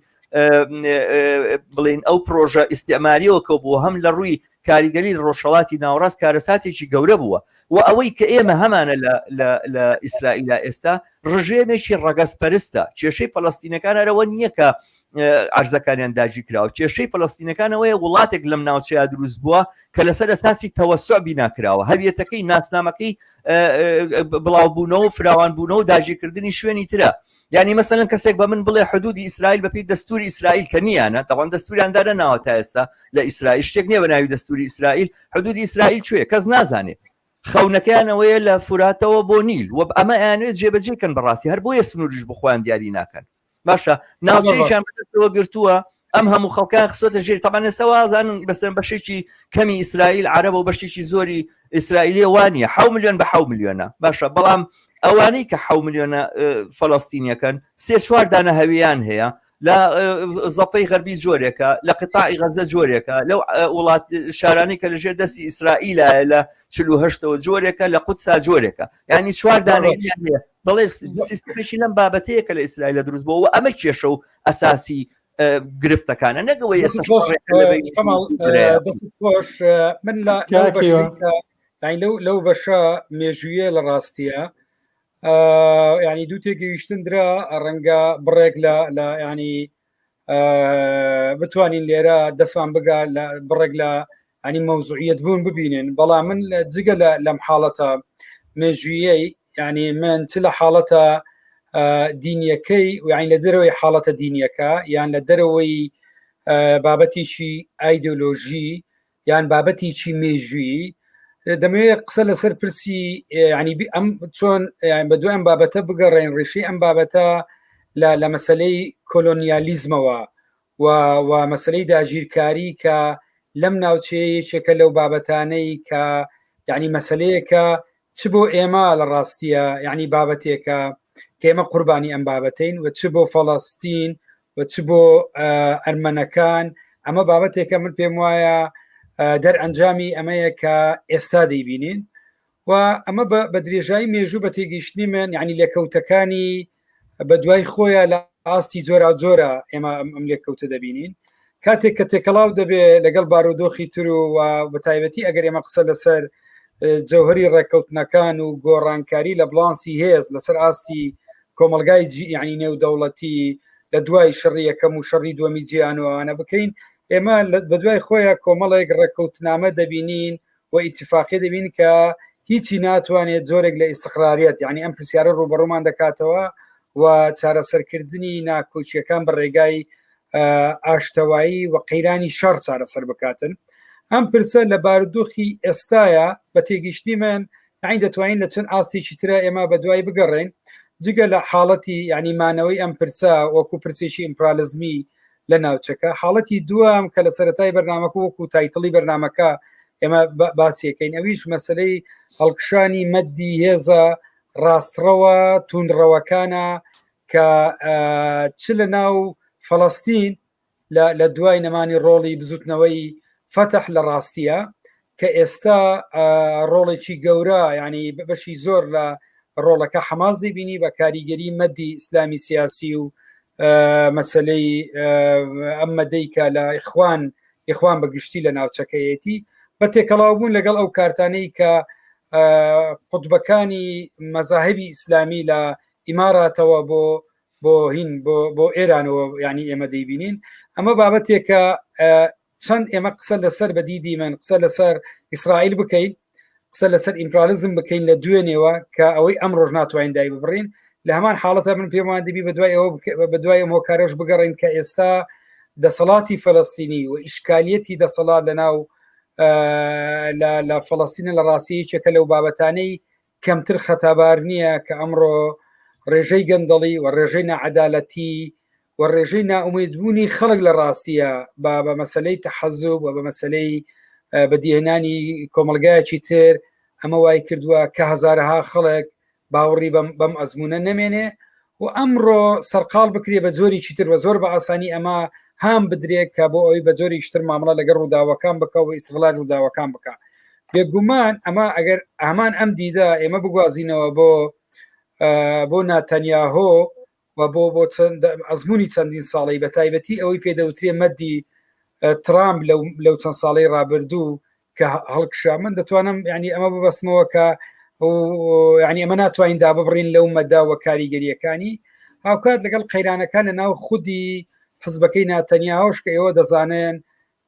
بڵێن ئەو پرۆژە ئیستعماریەوە کە بووە هەم لە ڕووی کاریگەری ڕۆژهەڵاتی ناوەڕاست کارەساتێکی گەورە بووە و ئەوەی کە ئێمە هەمانە لە ئیسرائیلە ئێستا ڕژێمێکی ڕەگەزپەرستە کێشەی فەڵەستینەکان هەرەوە نییە کە عەرزەکانیان داگیر کراوە کێشەی فەڵەستینەکانەوەیە وڵاتێک لەم ناوچەیە دروست بووە کە لەسەر ئەساسی تەوەسع بیناکراوە هەویەتەکەی ناسنامەکەی بڵاوبوونەوە و فراوانبوونەوە و داگیرکردنی شوێنی ترە یعنی مەسەلەن کەسێک بە من بڵێ حدودی ئیسرائیل بەپی دەستوری ئیسرائیل کە نیانە دەڵێن دەستوریاندارە ناوە تا ئێستا لە ئیسرائیل شتێک نییە بە ناوی دەستوری ئیسرائیل حدودی ئیسرائیل کوێیە کەس نازانێت خەونەکەیانەوەیە لە فوراتەوە بۆ نیل و ئەمە ئەیانوێت جێبەجێکەن بەڕاستی هەر بۆیە سنووریش بخۆیان دیاری ناکەن باشە ناوچەیشان بەدەستەوە گرتووە ئەم هەموو خەڵکان خسۆتە ژێر تەمان ئێستاوازانن بەسەر بەشێکی کەمی ئیسرائیل عەرەب و بەشێکی زۆری ئیسرائیلی وانە 7 ملیۆن بە 7 ملیۆنە باشە بەڵام ئەوانەی کە 7 ملیۆنە فەڵەستینیەکەن 3-4 دانە هەویان هەیە لە زەپەی غەربی جۆرێکە لە قتاعی غەزە جۆرێکە لەو وڵات شارانی کە لەژێر دەستی ئیسرائیلە لە 48ەوە جۆرێکە لە قودسا جۆرێکە یعنی 4 دانەیان هەیە بەڵێ سیستەمێکی لەم بابەتەیە کە لە ئیسرائیل دروست بووە ئەمە کێشە و ئەساسی گرفتەکانە نەگەوە خۆش من لەو بەشە مێژویە لە ڕاستیە ینی دوو تێگەیشتندرا ڕەنگە بڕێک لە ینی بتوانین لێرە دەستمان بگا لە بڕێک لە ینی مەوزوعیت بوون ببینن بەڵام من جگە لەم حاڵەتە مێژویەی ینی من چ لە حاڵەتە دینیەکەی یان لە دەرەوەی حاڵەتە دینیەکە یان لە دەرەوەی بابەتێکی ئایدۆلۆژی یان بابەتێکی مێژویی دەمەوێت قسە لەسەر پرسی ینی ئەم چۆن بە دوای ئەم بابەتە بگەڕێن ڕێشەی ئەم بابەتە لە مەسلەی کۆلۆنیالیزمەوە و مەسلەی داگیرکاری کە لەم ناوچەیەکێکە لەو بابەتانەی کە ینی مەسلەیەکە چ بۆ ئێمە لە ڕاستیە ینی بابەتێکە کێمە قوربانی ئەم بابەتین و چ بۆ فەڵەستین و چ بۆ ئەرمەنەکان ئەمە بابەتێکە من پێم وایە دەرئەنجامی ئەمەیە کە ئێستا دەیبینین و ئەمە بە درێژایی مێژوو بە تێگەیشتنی من یعنی لێکەوتەکانی بە دوای خۆیان لە ئاستی جۆرا جۆرە ئێمە ئەم لێکەوتە دەبینین کاتێک کە تێکەڵاو دەبێ لەگەڵ بارودۆخی تر و بە تایبەتی ئەگەر ئێمە قسە لەسەر جەوهری ڕێکەوتنەکان و گۆڕانکاری لە بڵانسی هێز لەسەر ئاستی کۆمەلگای ینی نێودەوڵەتی لە دوای شەڕی یەکەم و شەڕی دووەمی جیهانوانە بکەین ئێمە بە دوای خۆیان کۆمەڵێک ڕێکەوتنامە دەبینین و ئیتفاقی دەبین کە هیچی ناتوانێت جۆرێک لە ئیستقراریەت یعنی ئەم پرسیارە ڕوبەڕوومان دەکاتەوە و چارەسەرکردنی ناکۆچیەکان بە ڕێگای ئاشتەوایی و قەیرانی شەڕ چارەسەر بکاتن ئەم پرسە لە بارودۆخی ئێستاە بە تێگەیشتنی من یعنی دەتوانین لە چەند ئاستێکی ترە ئێمە بە دوای بگەڕێن جگە لە حاڵەتی یعنی مانەوەی ئەم پرسە وەکو پرسێکی ئیمپرالزمی لە ناوچەکە حاڵەتی دووەم کە لە سەرەتای بەرنامەکە وەکو تایتڵی بەرنامەکە ئێمە باسیەکەین ئەویش مەسلەی هەڵکشانی مەدی هێزە ڕاستڕەوە توندڕەوەکانە کە چ لە ناو فەڵەستین لە دوای نەمانی ڕۆڵی بزوتنەوەی فتح لە ڕاستیە کە ئێستا ڕۆڵێکی گەورە ینی بەشی زۆر لە ڕۆڵەکە حەماس دەبینی بە کاریگەری مەدی ئیسلامی سیاسی و مەسلەی ئەم مەدەیکە لە ئیخوان بەگشتی لە ناوچەکەیەتی بە تێکەڵاوبوون لەگەڵ ئەو کارتانەی کە قوتبەکانی مەزاهبی ئیسلامی لە ئیماراتەوە بۆ هین بۆ ئێرانەوە ینی ئێمە دەیبینین ئەمە بابەتێکە چەند ئێمە قسە لەسەر بەدیدی من قسە لەسەر ئیسرائیل بکەین قسە لەسەر ئیمپرالزم بکەین لە دوێنێەوە کە ئەوەی ئەم ڕۆژ ناتوانین دای ببڕین لە هەمان حاڵەتە من پێمان دەبی بە دوای ئەم هۆکارەش بگەڕین کە ئێستا دەسەڵاتی فەلەستینی و ئیشکالیەتی دەسەڵات لەناو لە فەڵەستینە لە ڕاستیەکە لەو بابەتانەی کەمتر خەتابار نییە کە ئەمڕۆ ڕێژەی گەندەڵی و ڕێژەی نەعەدالەتی و ڕێژەی نائومێدبوونی خەڵک لە ڕاستیە بە مەسلەی تەحەزوب و بە مەسلەی بەدیهێنانی کۆمەلگایەکی تر ئەمە وای کردووە کە هەزارەها خەڵک باوەڕی بەم ئەزمونە نەمێنێ و ئەمڕۆ سەرقال بکرێ بە جۆریی تر بە زۆر بە ئاسانی ئەمە هام بدرێت کە بۆ ئەوی بە جۆری شتر مامەڵە لەگەڵ ڕووداوەکان بکە و ئیستغلال ڕووداوەکان بکە بێگومان ئەمە ئەگەر ئامان ئەم دیدا ئێمە بگوازینەوە بۆ ناتەنیاهۆ و بۆ ئەزمموی چەندین ساڵی بە تایبەتی ئەوەی پێدەوترێ مەدی ترامپ لەو چەند ساڵی ڕابردوو کە هەڵکشا من دەتوانم ینی ئەمە ببەستمەوە کە ینی ئەمە ناتوانین دا ببڕین لەو مەدا و کاریگەریەکانی هاوکات لەگەڵ قەیرانەکان لە ناو خودی حزبەکەی ناتەنیاهۆش کە ئێوە دەزانن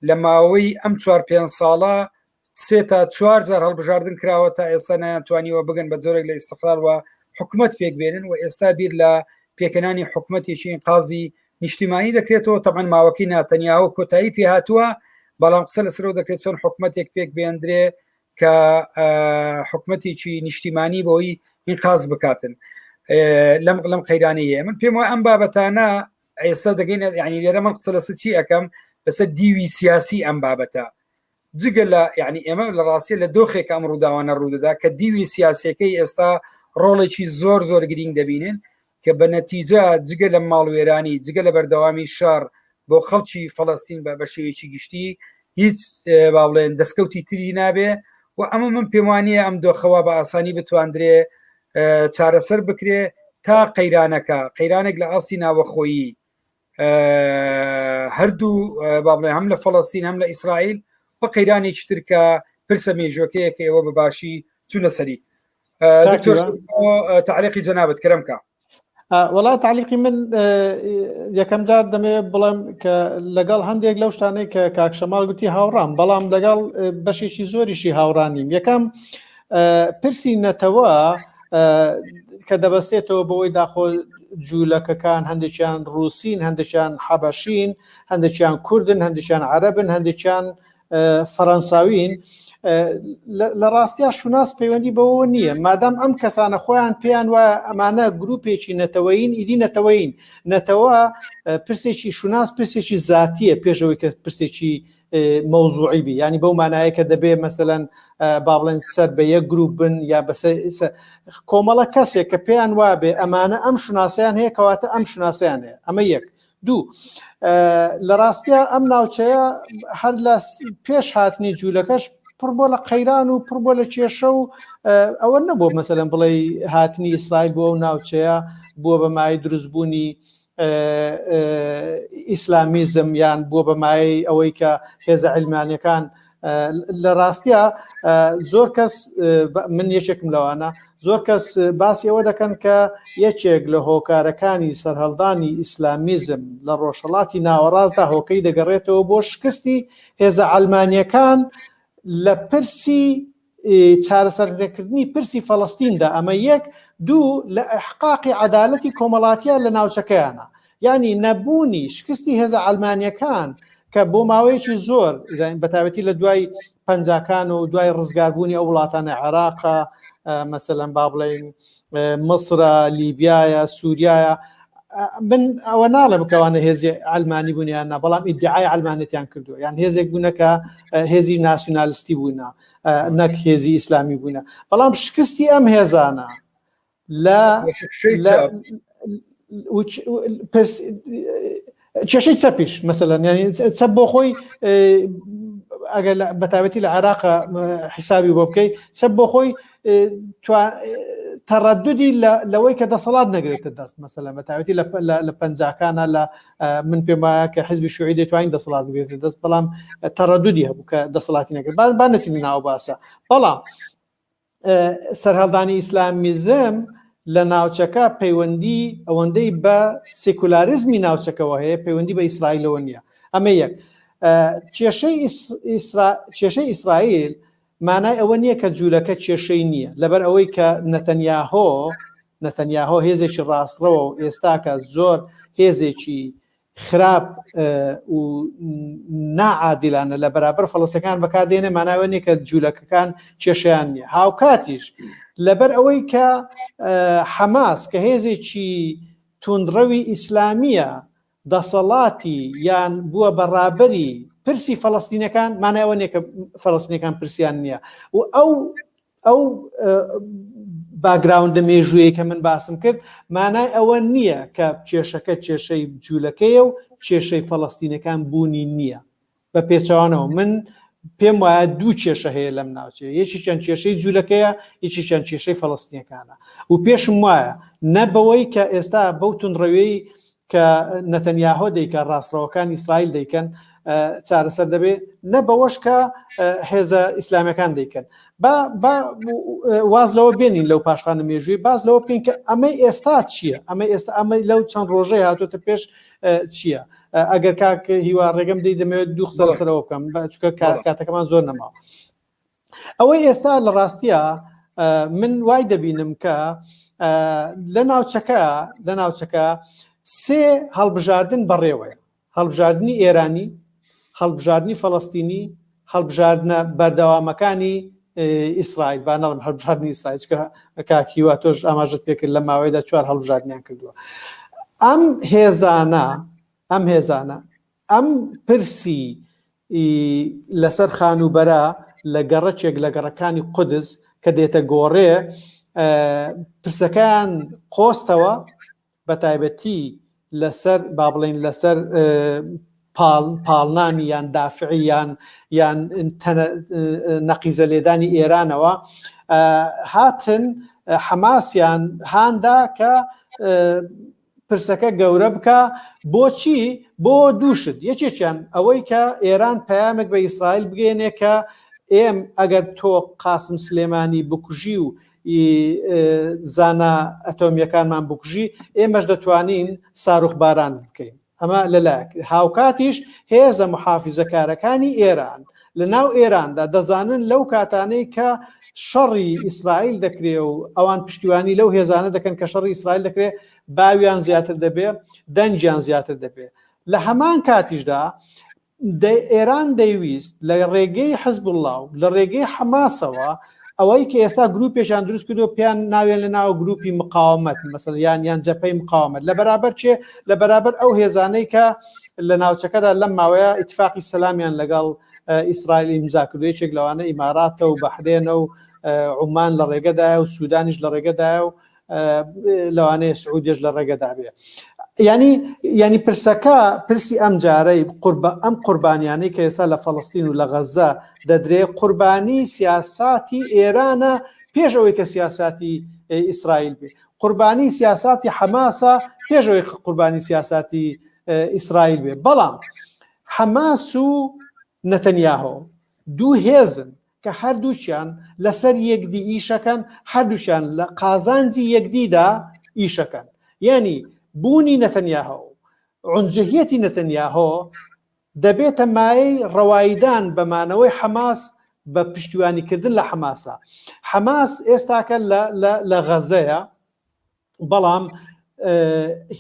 لە ماوەی ئەم 4-5 ساڵە 3 تا 4 جار هەڵبژاردن کراوە تا ئێستا نایانتوانیوە بگەن بە جۆرێک لە ئیستقرار و حکومت پێک بێنن و ئێستا بیر لە پێکەنانی حکومەتێکی قازی نیشتیمانی دەکرێتەوە تەمان ماوەکەی ناتەنیاهۆ کۆتایی پێهاتووە بەڵام قسە لەسەرەوە دەکرێت چۆن حکومەتێک پێک بێندرێ کە حکومەتێکی نیشتیمانی بۆی ئینقاز بکاتن لەم قەیرانەیە. من پێم وایە ئەم بابەتانە ئێستا دەگەین یعنی لێرە من قسە لەسەر چی ئەەکەم لەسەر دیوی سیاسی ئەم بابەتە جگە لە یعنی ئێمە لە ڕاستیە لە دۆخێک ئەم ڕووداوانە ڕوودەدا کە دیوی سیاسەکەی ئێستا ڕۆڵێکی زۆر گرنگ دەبینن کە بە نەتیجە جگە لە ماڵوێرانی جگە لە بەردەوامی شار بۆ خەڵکی فەڵەستین بە شێوەیەکی گشتی هیچ با بڵێن دەستکەوتی تری نابێ و ئەمە من پێم وانیە ئەم دۆخەوە بە ئاسانی بتواندرێ چارەسەر بکرێ تا قەیرانێک لە ئاستی ناوەخۆیی هەردوو با بڵێن هەم لە فەڵەستین هەم لە ئیسرائیل و قەیرانێکی ترکە پرسە مێژوەکەیە کە ئێوە بەباشی چوونە سەری. دکتۆر تعلیقی جەنابەت کەرەمکە. وڵات تعلیقی من یەکەم جار دەمێ بڵێم کە لەگەڵ هەندێک لەو شتانەی کە کاکشەماڵ گوتی هاوڕام بەڵام لەگەڵ بەشێکی زۆریشی هاوڕانیم. یەکەم پرسی نەتەوە کە دەبەستێتەوە بەوەی داخۆ جوولەکەکان هەندێکیان رووسین، هەندێکیان حەبەشین، هەندێکیان کوردن، هەندێکیان عەرەبن، هەندێکیان فەڕەنساوین. لە ڕاستیا شوناس پەیوەندی بەوە نییە مادام ئەم کەسانە خۆیان پێیان وایە ئەمانە گروپێکی نەتەوەین ئیدی نەتەوەین. نەتەوە پرسێکی شوناس پرسێکی زاتیە پێشەوەی کە پرسێکی مەوزوعی بی، ینی بەو مانایە کە دەبێ مەسەلەن با بڵێن سەر بە یەک گروپ بن یا کۆمەڵە کەسێک کە پێیان وابێ ئەمانە ئەم شوناسیان هەیە کەواتە ئەم شوناسیان هەیە. ئەمە یەک. دوو، لە ڕاستیا ئەم ناوچەیە هەر لە پێش هاتنی جوولەکەش پڕ بۆ لە قەیران و پڕ بۆ لە کێشە و ئەوە نەبوو مەسەلەن بڵێ هاتنی ئیسرائیل بۆ ئەو ناوچەیە بووە بەمای دروستبوونی ئیسلامیزم یان بووە بەمای ئەوەی کە هێزە عیلمانیەکان لە ڕاستیا زۆر کەس من یەکێکم لەوانە زۆر کەس باسی ئەوە دەکەن کە یەکێک لە هۆکارەکانی سەرهەڵدانی ئیسلامیزم لە ڕۆژهەڵاتی ناوەڕاستدا هۆکەی دەگەڕێتەوە بۆ شکستی هێزە عەلمانیەکان لە پرسی چارەسەرکردنی پرسی فەڵەستیندا. ئەمە یەک. دوو، لە ئیحقاقی عەدالەتی کۆمەڵاتیە لە ناوچەکەیانە، یعنی نەبوونی شکستی هێزە عەلمانیەکان کە بۆ ماوەیەکی زۆر بەتابەتی لە دوای پەنجاکان و دوای ڕزگاربوونی ئەو وڵاتانە عێراقە مەسەلەن با بڵێن مەسرە، لیبیایە، سووریایە، من ئەوە ناڵێ بکەوانە هێزی ئەلمانی بوونیان نا بەڵام ئیدعای ئەلمانێتیان کردووە، یان هێزێک بوونەکە هێزی ناسیۆنالیستی بوونە نەک هێزی ئیسلامی بوونە. بەڵام شکستی ئەم هێزانە لە کێشەی چەپیش مەسەلەن ینی چەپ بۆ خۆی ئەگەر بەتابەتی لە عێراقە حیسابی بۆ بکەی چەپ بۆ خۆی تەڕەدودی لەوەی کە دەسەڵات نەگرێتە دەست مەسەلەن بەتابەتی لە پەنجاکانە لە من پێم وایە کە حیزبی شیوعی دەتوانین دەسەڵات بگرێتە دەست بەڵام تەڕەدودی هەبوو کە دەسەڵاتی نەگرێت. با نەچین ناو باسە. بەڵام سەرهەڵدانی ئیسلامیزم لە ناوچەکە پەیوەندی ئەوەندەی بە سێکولاریزمی ناوچەکەەوە هەیە پەیوەندی بە ئیسرائیلەوە نییە. ئەمە یەک. کێشەی ئیسرائیل مانای ئەوە نییە کە جوولەکە کێشەی نییە لەبەر ئەوەی کە نەتەنیاهۆ هێزێکی ڕاستڕەوە و ئێستاکە زۆر هێزێکی خراپ و ناعادیلانە لە بەرابەر فەڵەستەکان بەکاردێنێ ماناوە نیە کە جوولەکەکان کێشەیان نییە. هاوکاتیش لەبەر ئەوەی کە حەماس کە هێزێکی توندڕەوی ئیسلامیە دەسەڵاتی یان بووە بەڕابەری پرسی فەڵەستینەکان مانایەوە نیە کە فەڵەستینەکان پرسیان نییە و ئەو باگراوندە مێژوویە کە من باسم کرد مانای ئەوە نییە کە کێشەکە کێشەی جوولەکەیە و کێشەی فەڵەستینەکان بوونی نییە. بە پێچەوانەوە من پێم وایە دوو کێشە هەیە لەم ناوچێ، یەکیشیان کێشەی جوولەکەیە، یەکیشیان کێشەی فەڵەستینەکانە و پێشم وایە نەبەوەی کە ئێستا بەو تونڕەوەی کە نەتەنیاهۆ دەیکە ڕاستڕەوەکان ئیسرائیل دەیکەن چارەسەر دەبێت نە بەوەش کە هێزە ئیسلامیەکان دەیکەن. واز لەوە بێنین لەو پاشخانە مێژووی باز لەوە بکەین کە ئەمەی ئێستا چییە، ئەمە لەو چەند ڕۆژەی هاتوۆتە پێش چییە. ئەگەر کاک هیوا ڕێگەم دەی دەمەوێت دوو قسە لەسەرەوە بکەم چونکە کاتەکەمان زۆر نەماوە. ئەوەی ئێستا لە ڕاستیە من وای دەبینم کە لە ناوچەکە سێ هەڵبژاردن بەڕێوەیە: هەڵبژاردننی ئێرانی، هەڵبژاردننی فەڵەستینی، هەڵبژاردنە بەردەوامەکانی ئیسرائیل با نەڵم هەڵبژاردننی ئیسرائیل کاکیوا تۆش ئاماژت پێکرد لە ماوەیەدا 4 هەڵبژاردنیان کردووە. ئەم هێزانە ئەم پرسی لەسەر خانوبەرە لە گەڕەچێک لە گەڕەکانی قودس کە دێتە گۆڕێ پرسەکان قۆستەوە بە تایبەتی لەسەر با بڵین لەسەر پاڵنانی یان دافعیان یان نەقیزە لێدانی ئێرانەوە هاتن حەماسیان هاندا کە پرسەکە گەورە بکە بۆچی بۆ دووشت یەکێکیان ئەوەی کە ئێران پەیامێک بە ئیسرائیل بگەێنێ کە ئێم ئەگەر تۆ قاسم سلێمانی بکوژی و زانە ئەتۆمیەکانمان بکوژی ئێمەش دەتوانین ساروخ باران بکەین. ئەمە لەلایەک هاوکاتیش هێزە محافیزەکارەکانی ئێران لە ناو ئێراندا دەزانن لەو کاتانەی کە شەڕی ئیسرائیل دەکرێ و ئەوان پشتیوانی لەو هێزانە دەکەن کە شەڕی ئیسرائیل دەکرێت باویان زیاتر دەبێ دەنجیان زیاتر دەبێت. لە هەمان کاتیشدا ئێران دەیویست لە ڕێگەی حزب الله و لە ڕێگەی حەماسەوە ئەوەی کە ئێستا گروپێکیان دروست کردو پێیان ناوێن لە ناو گروپی مقاومەت مەسەڵ یان جەپەی مقاومەت لە بەرابەر چێ لە بەرابەر ئەو هێزانەی کە لە ناوچەکەدا لەم ماوەیە ئیتفاقی سەلامیان لەگەڵ ئیسرائیل ئیمزا کردو یەکێک لەوانە ئیماراتە و بەحرێنە و عومان لە ڕێگەدایە و سوودانیش لە ڕێگەدایە و لەوانەیە سعودیش لە ڕێگەدا بێ. ینی پرسی ئەم جارەی ئەم قوربانیانەی کە ئێستا لە فەڵەستین و لە غەزە دەدرێ قوربانی سیاساتی ئێرانە پێش ئەوەی کە سیاساتی ئیسرائیل بێ، قوربانی سیاساتی حەماسە پێش ئەوەی قوربانی سیاساتی ئیسرائیل بێ. بەڵام حەماس و نەتەنیاهۆ دوو هێزن کە هەردووچیان لەسەر یەکدی ئیشەکەن، هەردووچیان لە قازانجی یەکدیدا ئیشەکەن. یعنی بوونی نەتەنیاهۆ عونجهیەتی نەتەنیاهۆ دەبێتە مایەی ڕەوایدان بەمانەوەی حەماس بە پشتیوانیکردن لە حەماسە. حەماس ئێستاکە لە غەزەیە، بەڵام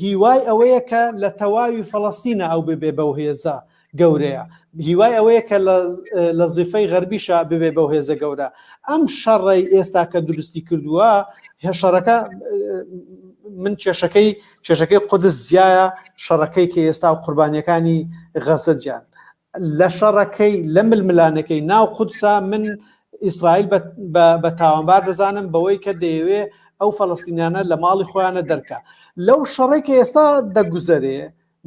هیوای ئەوەیە کە لە تەواوی فەڵەستینە ئەو ببێ بەو هێزە گەورەیە، هیوای ئەوەیە کە لە زیفەی غەربیشە ببێ بەو هێزە گەورە. ئەم شەڕی ئێستا کە دروستی کردووە شەڕەکە من کێشەکەی قودس جیایە شەڕەکەی کە ئێستا و قوربانیەکانی غەزە جیان لە شەڕەکەی لە ململانەکەی ناو قودسە من ئیسرائیل بە تاوانبار دەزانم بەوەی کە دەیەوێ ئەو فەڵەستینیانە لە ماڵی خۆیانە دەرکە. لەو شەڕێک کە ئێستا دەگوزەرێ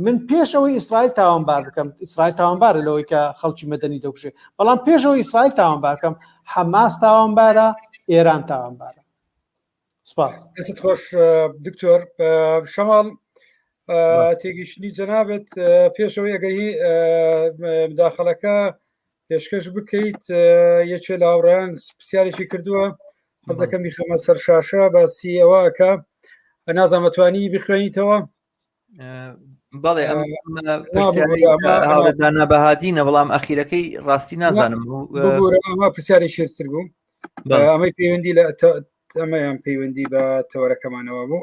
من پێش ئەوەی ئیسرائیل تاوانبار بکەم، ئیسرائیل تاوانبارە لەوەی کە خەڵکی مەدەنی دەکوژێ، بەڵام پێش ئەوەی ئیسرائیل تاوانبار بکەم حەماس تاوانبارە، ئێران تاوانبارە. دەست خۆش دکتۆر شەماڵ تێگەیشتنی جەنابەت پێشەوەی ئەگەری مداخەڵەکە پێشکەش بکەیت یەکێ لە هاوڕێیان پرسیارێکی کردووە حەزەکەم بیخەمە سەر شاشە باسی ئەوەکە نازانمەتوانی بخوێنیتەوە. بەڵێ هاوڵێدانە بەهادینە بەڵام ئەخیرەکەی ڕاستی نازانم ئەمە پرسیاری شێرتر بوو ئەمەی پەیوەندی لە ئەمەیان پەیوەندی بە تەوەرەکەمانەوە بوو.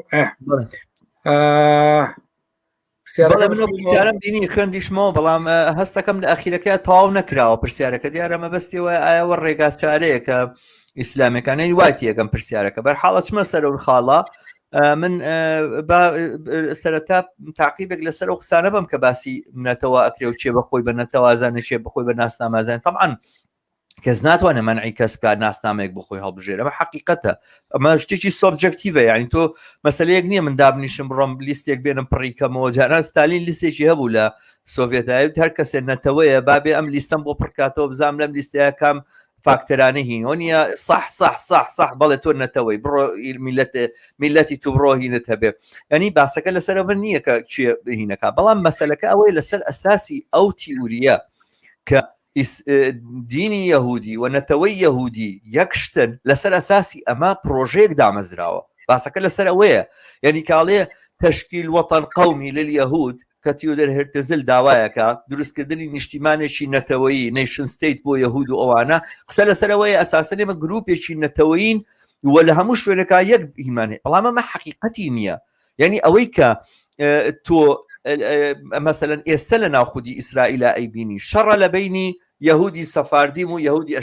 پرسیارم بینی خوێندیشمەوە بەڵام هەستەکەم لە ئەخیرەکە تەواو نەکراوە پرسیارەکە دیارەمە بەستیەوە ئایاوە ڕێگاچارەیە کە ئیسلامەکانەی واتی یەکەم پرسیارەکە بەرحاڵە چمە سەر و خاڵە من سەرەتا تاقیبێک لەسەر ئەو قسانە بم کە باسی نەتەوە ئەکرێ و چێ بەخۆی بە نەتەوازانە چێ بخۆی بە ناسنامازان طبعاً کەس ناتوانێت منعی کەس بکە ناسنامەیەک بخۆی هەڵبژێرە ئەمە حەقیقەتە، ئەمە شتێکی سۆبجەکتیڤە، یعنی تۆ مەسەلەیەک نییە من دابنیشم بڕۆم لیستێک بێنم پڕیکەمەوە. جاران ستالین لیستێکی هەبوو لە سۆڤێتایی هەر کەسێک نەتەوەیە بابێ ئەم لیستەم بۆ پڕکاتەوە بزانام لەم لیستەیە کام فاکتەرانە هینەوە نیە صح بەڵێ تۆ نەتەوەی بڕۆ میلەتی تو بڕۆ هینت هەبێ، ینی باسەکە لەسەرەوە نییە کە چیە هینەکە، بەڵام مەسەلەکە ئەوەی لەسەر ئەساسی ئەو تیوریە کە دینی یەهودی و نەتەوەی یەهودی یەکشتن لەسەر ئەساسی ئەمە پرۆژەیەک دامەزراوە، باسەکە لەسەر ئەوەیە، یعنی کاڵێ تەشکیل وەتەن قەومی لليهود کە تیودەر هێرتزل داوایەکە دروستکردنی نیشتیمانێکی نەتەوەیی نیشن ستیت بۆ یەهود و ئەوانە قسە لەسەرەوەی ئەساسەن ئێمە گروپێکی نەتەوەیین وە لە هەموو شوێنەکە یەک هیمانێ، بەڵام ئەمە حەقیقەتی نییە. یعنی ئەوەی کە تۆ مەسەلەن ئێستا لە ناوخودی ئیسرائیل ئەیبینی شەڕە لە بینی یەهودی سەفاردیم و یەهودی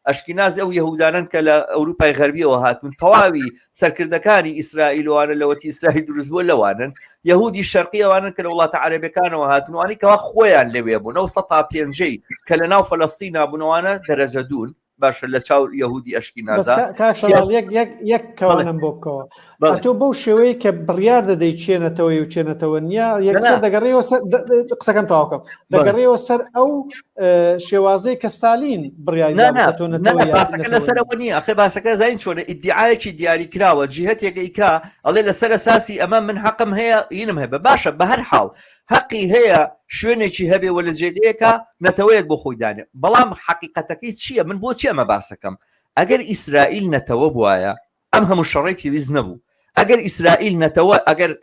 ئەشکیناز ئەو یەهودانن کە لە ئەوروپای غەربیەوە هاتون تەواوی سەرکردەکانی ئیسرائیلوانە لەوەتی ئیسرائیل دروست بووە لەوانن یەهودی شەرقی ئەوانن کە لە وڵاتە عەرەبیەکانەوە هاتنوانی کەوا خۆیان لەوێ بوون ئەو 105 کە لە ناو فەلەستین نابوونەوانە دەرەجە دوون باشە لە چاو یەهودی ئەشکینازە یەک کەوانم بۆ بکەوە تۆ بەو شێوەیە کە بڕیار دەدەی چێنەتەوەی و چێنەتەوە نییە یەکسەر دەگەڕێەوە قسەکەم تاواکەم دەگەڕێەوە سەر ئەو شێوازەی کە ستالین بڕیارباسەکە لەسەرەوە نییە ئەخێ باسەکە زین چۆنە ئیدعایەکی دیاری کراوە جیهەتێکیکا ئەڵێ لەسەر ئەساسی ئەمە من حەقم هەیە ئینم هەیە باشە بە هەر حاڵ حەقی هەیە شوێنێکی هەبێ وە لە جێگەیەکە نەتەوەیەک بۆ خۆی دانێ بەڵام حەقیقەتەکەی چییە من بۆچی ئەمە باسەکەم ئەگەر ئیسرائیل نەتەوە بووایە ئەم هەموو شەڕی پێویست نەبوو ئەگەر ئیسرائیل نەتەوە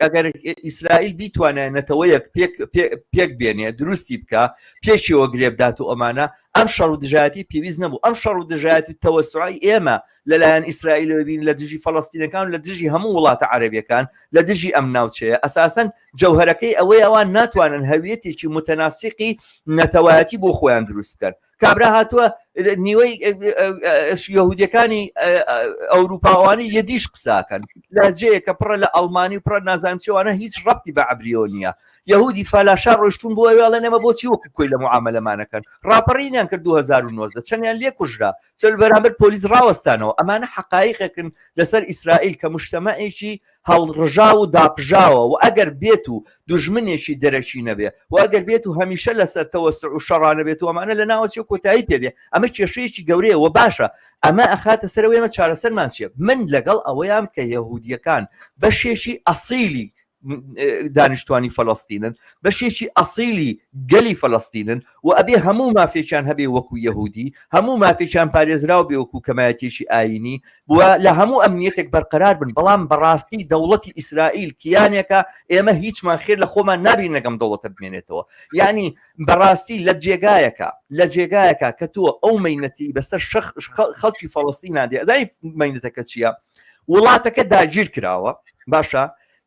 ئەگەر ئیسرائیل بیتوانێت نەتەوەیەک پێک بێنێ دروستی بکە پێشیەوە گرێبدات و ئەمانە ئەم شەڕ و دژایەتی پێویست نەبوو ئەم شەڕ و دژایەتی تەوەسوعی ئێمە لەلایەن ئیسرائیلەوە بین لە دژی فەڵەستینەکان لە دژی هەموو وڵاتە عەرەبیەکان لە دژی ئەم ناوچەیە ئەساسەن جەوهەرەکەی ئەوەی ئەوان ناتوانن هەویەتێکی متەناسقی نەتەوایەتی بۆ خۆیان دروست بکەن کابرا هاتووە نیوەی یەهودیەکانی ئەوروپاوانی یەدیش قساکەن لە جەیەکە پڕە لە ئەڵمانی و پڕە نازانچێوانە هیچ ڕەبتی بە عەبریەوە نییە یەهودی فالاشار ڕۆیشتون بۆ ئەوێڵە نەمە بۆچی وەکو کۆی لە معاملەمانەکەن ڕاپەڕینیان کرد 2019 چەندیان لێ کوژرا چل بەرامبەر پۆلیس ڕاوەستانەوە ئەمانە حەقایقێکن لەسەر ئیسرائیل کە مشتەمەئێکی هەڵڕژاو و داپژاوە و ئەگەر بێت و دوژمنێکی دەرەکی نەبێ و ئەگەر بێت و هەمیشە لەسەر تەوەسع و شەڕانە بێت و ئەمانە لە ناوەچی کۆتایی پێدێ ئەمە کێشەیەکی گەورەیە و باشە ئەمە ئەخاتە سەرەوەی ئەمە چارەسەرمان چیە من لەگەڵ ئەوەیان کە یەهودیەکان بەشێکی ئەسیلی دانیشتوانی فەڵەستینن بەشێکی ئەسیلی گەلی فەڵەستینن و ئەبێ هەموو مافێکیان هەبێ وەکو یەهودی هەموو مافێکیان پارێزراو بێ وەکو کەمایەتێکی ئاینی وە لە هەموو ئەمنیەتێک بەرقەرار بن بەڵام بەڕاستی دەوڵەتی ئیسرائیل کیانێکە ئێمە هیچمان خێر لە خۆمان نابین نەگەم دەوڵەتە بمێنێتەوە یعنی بەڕاستی لە جێگایەکە کە تۆ ئەو مەینەتی بەسەر خەڵکی فەڵەستین نادێ ئەزای مەینەتەکە چییە وڵاتەکە داگیر کراوە باشە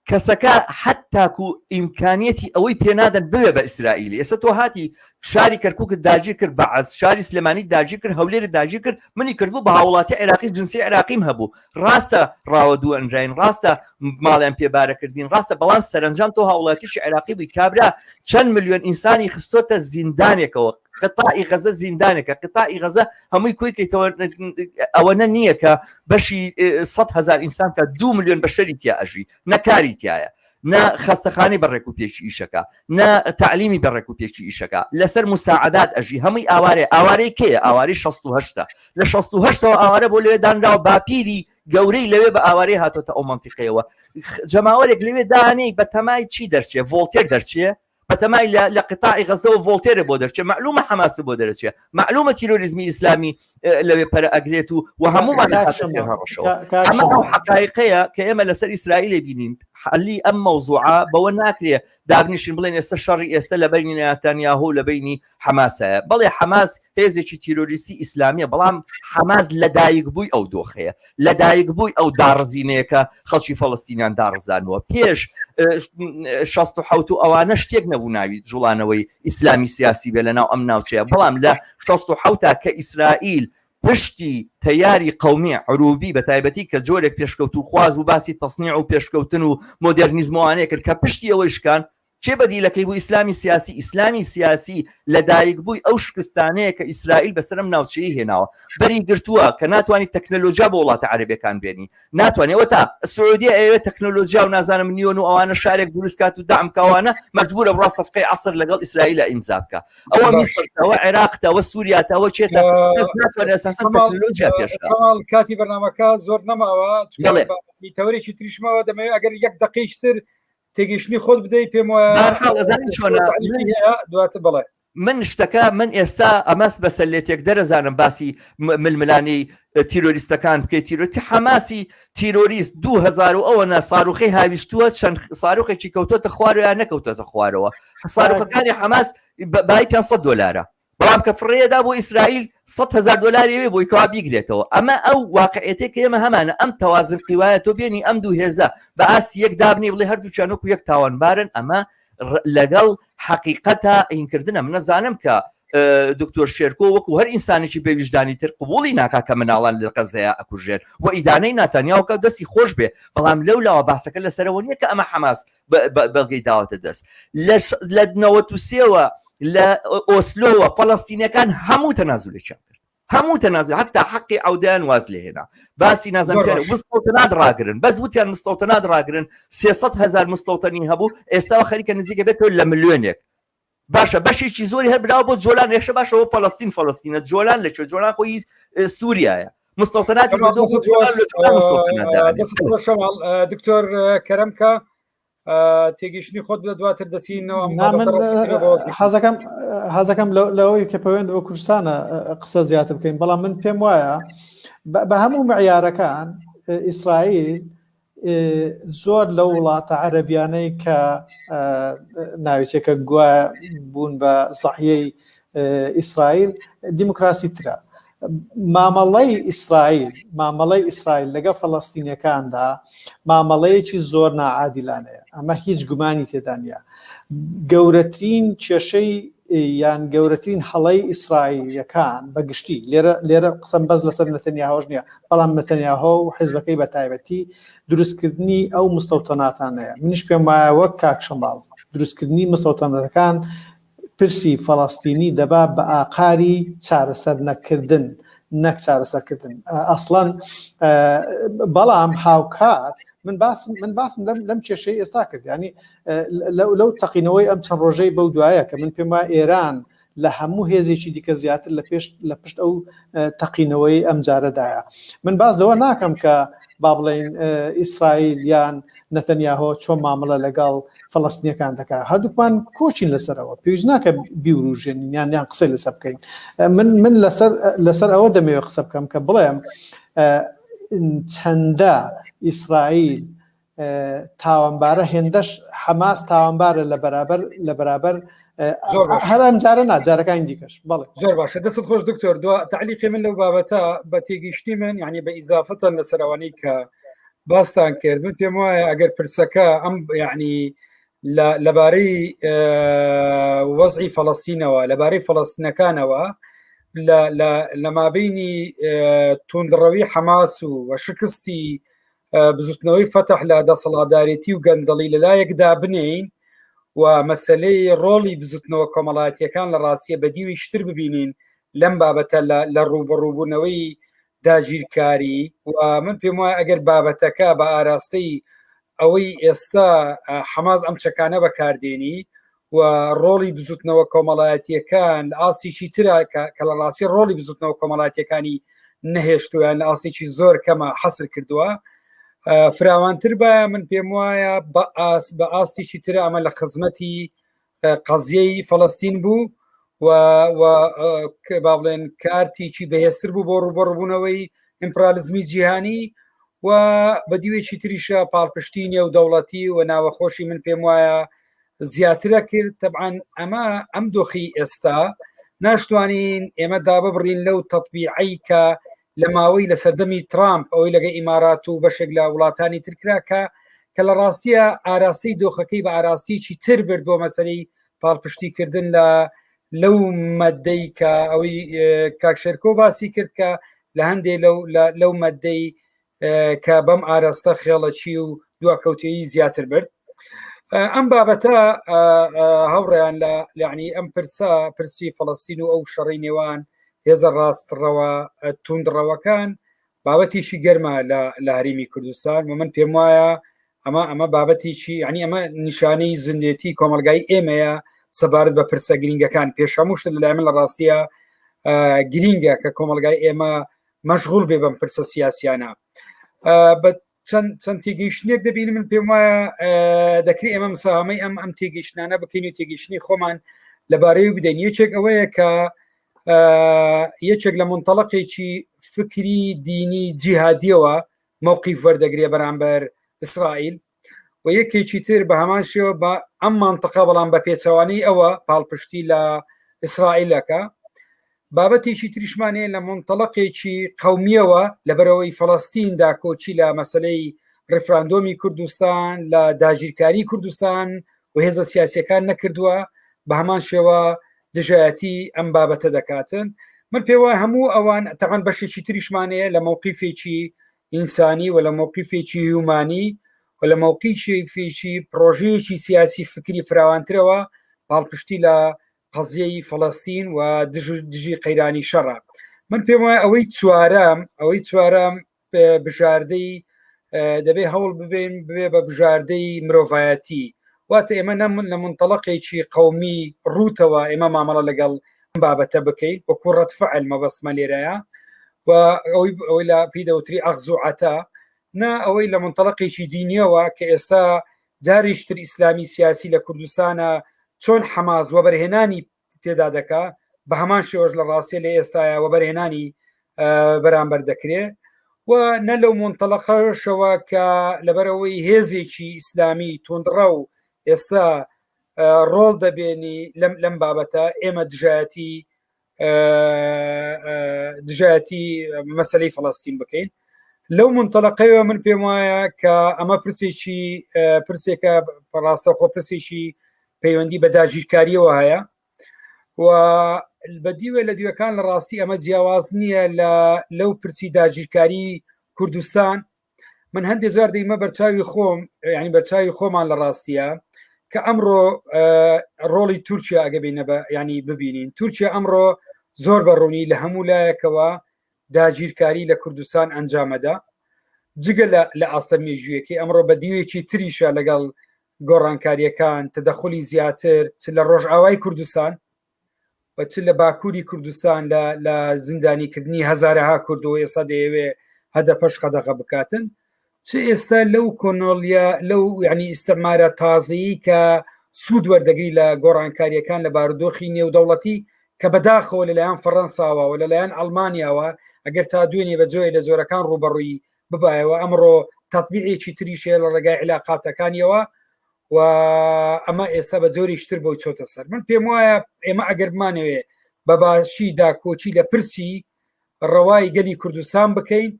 کەسەکە حتاکو ئیمکانیەتی ئەوەی پێنادەن بوێ بە ئیسرائیلی ئێستا تۆ هاتی شاری کەرکووکت داگیر کرد بەعەز شاری سلێمانی داگیر کرد هەولێر داگیر کرد منی کردبوو بە هاوڵاتی عێراقی جنسی عێراقیم هەبوو ڕاستە ڕاوە دوو ئەنراین ڕاستە ماڵیان پێبارەکردین ڕاستە بەڵام سەرنجام تۆ هاوڵاتیشی عێراقی بووی کابرا چەند ملیۆن ئینسانی خستۆتە زیندانێکەوە قطاعی غەزە زیندانێکە قطاعی غەزە هەمووی کۆیکەیتەوە ئەوەنە نییە کە بەشی 100,000 ئینسان کە 2 ملیۆن بەشەری تیا ئەژی نەکاری تایە نە خەستەخانی بەڕێک و پێشی ئیشەکە نە تعلیمی بەڕێک و پێشی ئیشەکە لەسەر مساعدات ئەژی هەمووی ئاوارەی کێیە ئاواری 68 لە 68ەوە ئاوارە بۆ لەوێ دانراوە باپیری گەورەی لەوێ بە ئاوارەی هاتۆتە ئەو منتیقەیەوە جەماوەرێک لەوێ دانەی بە تەمای چی دەرچێ ڤۆڵتێر دەرچێ بەتەمای لە قطاعی غەزەوە ڤۆڵتێرە بۆ دەرچێ معلومە حەماس بۆ دەرەچێ معلومە تیرۆریزمی ئیسلامی لەوێ پەرە ئەگرێت و هەمومان هەڕەشەوە ئەمە ئەو حەقایقەیە کە ئێمە لەسەر ئیسرائیلێ بینین حەلی ئەم مەوزوعە بەوە ناکرێ دابنیشین بڵێن ئێستا شەڕی ئێستا لە بینی نێتانیاهو لە بینی حەماسەیە بەڵێ حەماس هێزێکی تیرۆریستی ئیسلامیە بەڵام حەماس لەدایک بووی ئەو دۆخەیە لەدایک بووی ئەو داڕزینەیەکە خەڵکی فەڵەستینیان داڕزانەوە پێش 67 و ئەوانە شتێک نەبوو ناوی جوڵانەوەی ئیسلامی سیاسی بێ لە ناو ئەم ناوچەیە بەڵام لە 67 کە ئیسرائیل پشتی تەیاری قەومی عروبی بە تایبەتی کە جۆرێک پێشکەوت و خواز و باسی تەسنیع و پێشکەوتن و مۆدرنیزموانەیە کرد کە پشتی ئەوەشکان چێ بەدیلەکەی بوو ئیسلامی سیاسی لەدایک بووی ئەو شکستانەیە کە ئیسرائیل بەسەرم ناوچەیە هێناوە بەری گرتووە کە ناتوانانی تەکنۆلۆژیا بۆ وڵاتە عەرەبیەکان بێنی ناتوانێتەوە تا سعودی ئەوێ تەکنۆلۆژیا و نازانم نیۆن و ئەوانە شارێک دروستکات و دامکەوانە مەجبورە بڕا سەفقەی عەسر لەگەڵ ئیسرائیلە ئیمزا بکە ئەوە میسرەوە عێراقتەوە سووریاتەوە چێتە ناتوانێت ئەساساً تەکنۆلۆژیا پێشکە کاتی بەرنامەکە زۆر نەماوە تەورێکی تریشمەوە دەمەوێت ئەگەر یەک دقیقتر تێگەشتنی خۆت بدەیت پێم دواتر بڵێ من شتەکە من ئێستا ئەمەس بەسەر لێتێک دەرەزانم باسی ململانی تیرۆریستەکان بکەیت تیرۆتی حەماسی تیرۆریست 2000 ئەوەنە ساروخی هاویشتووە چەند ساروخێکی کەوتۆتە خوارەوە یان نەکەوتۆتە خوارەوە ساروخەکانی حەماس بای $500 بەڵام کە فڕێدا بۆ ئیسرائیل $100,000 بۆی کەوا بیگرێتەوە ئەمە ئەو واقعێتێک ئێمە هەمانە ئەم تەوازن قیوایە تۆ بێنی ئەم دوو هێزە بە ئاستی یەک دابنی بڵێ هەردوو چانۆک و یەک تاوانبارن ئەمە لەگەڵ حەقیقەتە ئینکردنە من نەزانم کە دکتۆر شێرکۆ وەکو هەر ئینسانێکی بێویژدانی تر قبوڵی ناکا کە مناڵان لە قەزەیە ئەکوژێن و ئیدانەی ناتانیاوکە دەستی خۆش بێ بەڵام لەولاوە باسەکە لەسەرەوە نییە کە ئەمە حەماس بەڵگەی داوەتە دەست لە 93ەوە لە ئۆسلۆوە فەڵەستینیەکان هەموو تەنازولێکیان کرد هەموو تەنازل حتا حەقی عودیان واز لێ هێنا باسی نازانکە مستەوتەنات ڕاگرن بەس وتیان مستەوتەنات ڕاگرن 300,000 مستەوتەنی هەبوو ئێستا خەریکە نزیکە بێتەوە لە ملیۆنێک باشە بەشێکی زۆری هەر براوە بۆ جۆلان ێشە باشەوە فەڵەستینە جۆلان لەکوێ جۆلان خۆی سووریایە مستەوتەناتی دکتۆر کەرەمکە تێگەیشتنی خۆت بدە دواتر دەچینەوە حەزەکەم لەوەی کە پەیوەند بە کوردستانە قسە زیاتر بکەین بەڵام من پێم وایە بە هەموو معیارەکان ئیسرائیل زۆر لە وڵاتە عەرەبیانەی کە ناوچێکە گوایە بوون بە سەحیەی ئیسرائیل دیموکراسی ترە مامەڵەی ئیسرائیل لەگە فەڵەستینیەکاندا مامەڵەیەکی زۆر ناعادیلانەیە ئەمە هیچ گومانی تێدا نیە گەورەترین کێشەی یان گەورەترین هەڵەی ئیسرائیلیەکان بەگشتی لێرە قسەم بەس لەسەر نەتەنیاهۆش نییە بەڵام نەتەنیاهۆ و حیزبەکەی بە تایبەتی دروستکردنی ئەو مستەوتەناتانەیە منیش پێم وایە وەک کاک شەماڵ دروستکردنی مستەوتەنەکان پرسی فەڵەستینی دەبا بە ئاقاری چارەسەر نەکردن نەک چارەسەرکردن ئەسڵەن بەڵام هاوکات من باسم لەم کێشەی ئێستا کرد ینی لەو تەقینەوەی ئەم چەند ڕۆژەی بەو دوایە کە من پێم وایە ئێران لە هەموو هێزێکی دیکە زیاتر لە پشت ئەو تەقینەوەی ئەم جارەدایە من باز لەوە ناکەم کە با بڵێن ئیسرائیل یان نەتەنیاهۆ چۆن مامەڵە لەگەڵ فەڵەستینیەکان دەکات هەردووکمان کۆچین لەسەرەوە پێویست ناکە بیوروژێنین یان قسەی لەسەر بکەین من لەسەر ئەوە دەمەوێت قسە بکەم کە بڵێم چەندە ئیسرائیل تاوانبارە هێندەش حەماس تاوانبارە لە بەرابەر هەر ئەمجارە ناجارەکانی دیکەش بەڵێ زۆر باشە دەست خۆش دکتۆر دو تعلیقی من لەو بابەتە بە تێگەیشتنی من یعنی بە ئیزافەتەن لەسەرەوەی کە باستان کرد من پێم وایە ئەگەر پرسەکە ئەم یعنی لەبارەی وەزعی فەڵەستینەوە لەبارەی فەڵەستینەکانەوە لە مابینی توندڕەوی حەماس و شکستی بزوتنەوەی فەتح لە دەسەڵاتدارێتی و گەندەڵی لەلایەکدا بنین و مەسلەی ڕۆڵی بزوتنەوە کۆمەڵایەتیەکان لە ڕاستیە بەدیوی شتر ببینین لەم بابەتە لە ڕوبەڕووبوونەوەی داگیرکاری و من پێم وایە ئەگەر بابەتەکە بە ئاراستەی ئەوەی ئێستا حەماس ئەم چەکانە بەکاردێنی و ڕۆڵی بزوتنەوە کۆمەڵایەتیەکان لە ئاستێکی ترە کە لە ڕاستی ڕۆڵی بزوتنەوە کۆمەڵایەتیەکانی نەهێشتویان لە ئاستێکی زۆر کەمە حەسر کردووە فراوانتر بە من پێم وایە بە ئاستێکی ترە ئەمە لە خزمەتی قەزیەی فەڵەستین بوو با بڵێن کارتێکی بەهێزتر بوو بۆ ڕوبەڕووبوونەوەی ئیمپرالیزمی جیهانی و بەدیوێکی تریشە پاڵپشتی نێو دەوڵەتی و ناوەخۆشی من پێم وایە زیاترە کرد تەبعاً ئەمە ئەم دۆخی ئێستا ناشتوانین ئێمە داببڕین لەو تەطبیعی کە لە ماوەی لە سەردەمی ترامپ ئەوەی لەگە ئیمارات و بەشێک لە وڵاتانی ترکراکە کە لە ڕاستیە ئاراستی دۆخەکەی بە ئاراستیی تر برد بۆ مەسەرەی پاڵپشتیکردن لەو مەدەی کە ئەوەی کاکشێرکۆ باسی کرد کە لە هەندێک لەو مەدەی کە بەم ئاراستە خێڵەچی و دواکەوتێی زیاتر برد ئەم بابەتە هەوڕیان لەعنی ئەم پرسی فەڵەستین و ئەو شەڕی نێوان هێزە ڕاستڕەوە توندڕەوەکان بابەتیشی گەرمە لە هەرێمی کوردستان و من پێم وایە ئەمە بابەتێکی ینی ئەمە نیشانەی زندێتی کۆمەلگای ئێمەیە سەبارەت بە پرسە گرنگەکان پێش هەمووشت لەلای من لە ڕاستیە گرینگە کە کۆمەلگای ئێمە مەشغوڵ بێ بەم پرسە سیاسیانە بە چەند تێگەیشتنێک دەبین من پێم وایە دەکری ئێمە مساهمەی ئەم تێگەیشتانە بکەین و تێگەیشتنی خۆمان لەبارەی بدەین یەکێک ئەوەیە کە یەکێک لە منتەڵەقێکی فکری دینی جیهادیەوە مووقیف وەردەگرێ بەرامبەر ئیسرائیل و یەکێکی تر بە هەمان شێوە بە ئەم مانتەقە بەڵام بە پێچەوانەی ئەوە پاڵپشتی لە ئیسرائیلەکە بابەتێکی تریشمانەیە لە منتەڵەقێکی قەومیەوە لەبەرەوەی فەڵەستیندا کۆچی لە مەسلەی ڕفراندۆمی کوردستان لە داگیرکاری کوردستان و هێزە سیاسیەکان نەکردووە بە هەمان شێوە دژایەتی ئەم بابەتە دەکاتن من پێ وایە هەموو ئەوان تەقەن بەشێکی تریشمانەیە لە مووقیفێکی ئینسانی و لە مووقیفێکی هیومانی و لە مووقیفێکی پرۆژەیەکی سیاسی فکری فراوانترەوە پاڵپشتی لە قەزیەی فەڵەستین و دژی قەیرانی شەڕە من پێم وایە ئەوەی چوارەم بژاردەی دەبێ هەوڵ ببێن بێ بە بژاردەی مرۆڤایەتی واتە ئێمە لە منتەڵەقێکی قەومی ڕوتەوە ئێمە مامەڵە لەگەڵ بابەتە بکەین وەکو ڕەتفعل مەبەستمە لێرەیە و ئەوەی لە پیدەوتری ئەغزوعەتە نا ئەوەی لە منتەڵەقێکی دینیەوە کە ئێستا جاریشتر ئیسلامی سیاسی لە کوردستانە چۆن حەماس وەبەرهێنانی تێدا دەکا بە هەمان شێوەش لە ڕاستیە لە ئێستاە وەبەرهێنانی بەرامبەر دەکرێت و نە لەو منتەڵەقەشەوە کە لەبەرەوەی هێزێکی ئیسلامی تونندڕە و ئێستا ڕۆڵ دەبێنی لەم بابەتە ئێمە دژایەتی مەسەلەی فەڵەستین بکەین لەو منتەڵەقەیەوە من پێم وایە کە ئەمە پرسێکە ڕاستەخۆ پرسێکی پەیوەندی بە داگیرکاریەوە هەیە و بەدیوێ لە دیوەکان لە ڕاستی ئەمە جیاواز نییە لەو پرسی داگیرکاری کوردستان من هەندێک جار دەیمە بەرچاوی خۆم ینی بەرچاوی خۆمان لە ڕاستیە کە ئەمڕۆ ڕۆڵی تورکیا ئەگەبێنە بە ینی ببینین تورکیا ئەمڕۆ زۆر بەڕوونی لە هەموو لایەکەوە داگیرکاری لە کوردستان ئەنجامەدا جگە لە ئاستە مێژوویەکەی ئەمڕۆ بە دیوێکی تریشە لەگەڵ گۆڕانکاریەکان تەدەخلی زیاتر چ لە ڕۆژئاوای کوردستان و چ لە باکووری کوردستان لە زیندانیکردنی هەزارەها کردەوە ئێستا دەیەوێ هەدە پەش قەدەغە بکاتن چ ئێستا لەو کۆنۆڵیا لەو یعنی ئیستعمارە تازایی کە سوود وەردەگری لە گۆڕانکاریەکان لە بارودۆخی نێودەوڵەتی کە بەداخەوە لەلایەن فەڕەنساوە و لەلایەن ئەڵمانیاوە ئەگەر تا دوێنێ بەجۆی لە زۆرەکان ڕوبەڕووی ببایەوە ئەمڕۆ تەطبیقێکی تریشێ لە ڕێگای علاقاتەکانیەوە و ئەمە ئێستا بە جۆریشتر بۆ چۆتە سەر من پێم وایە ئێمە ئەگەرمانەوێ بە باشی داکۆچی لە پرسی ڕەوای گەلی کوردستان بکەین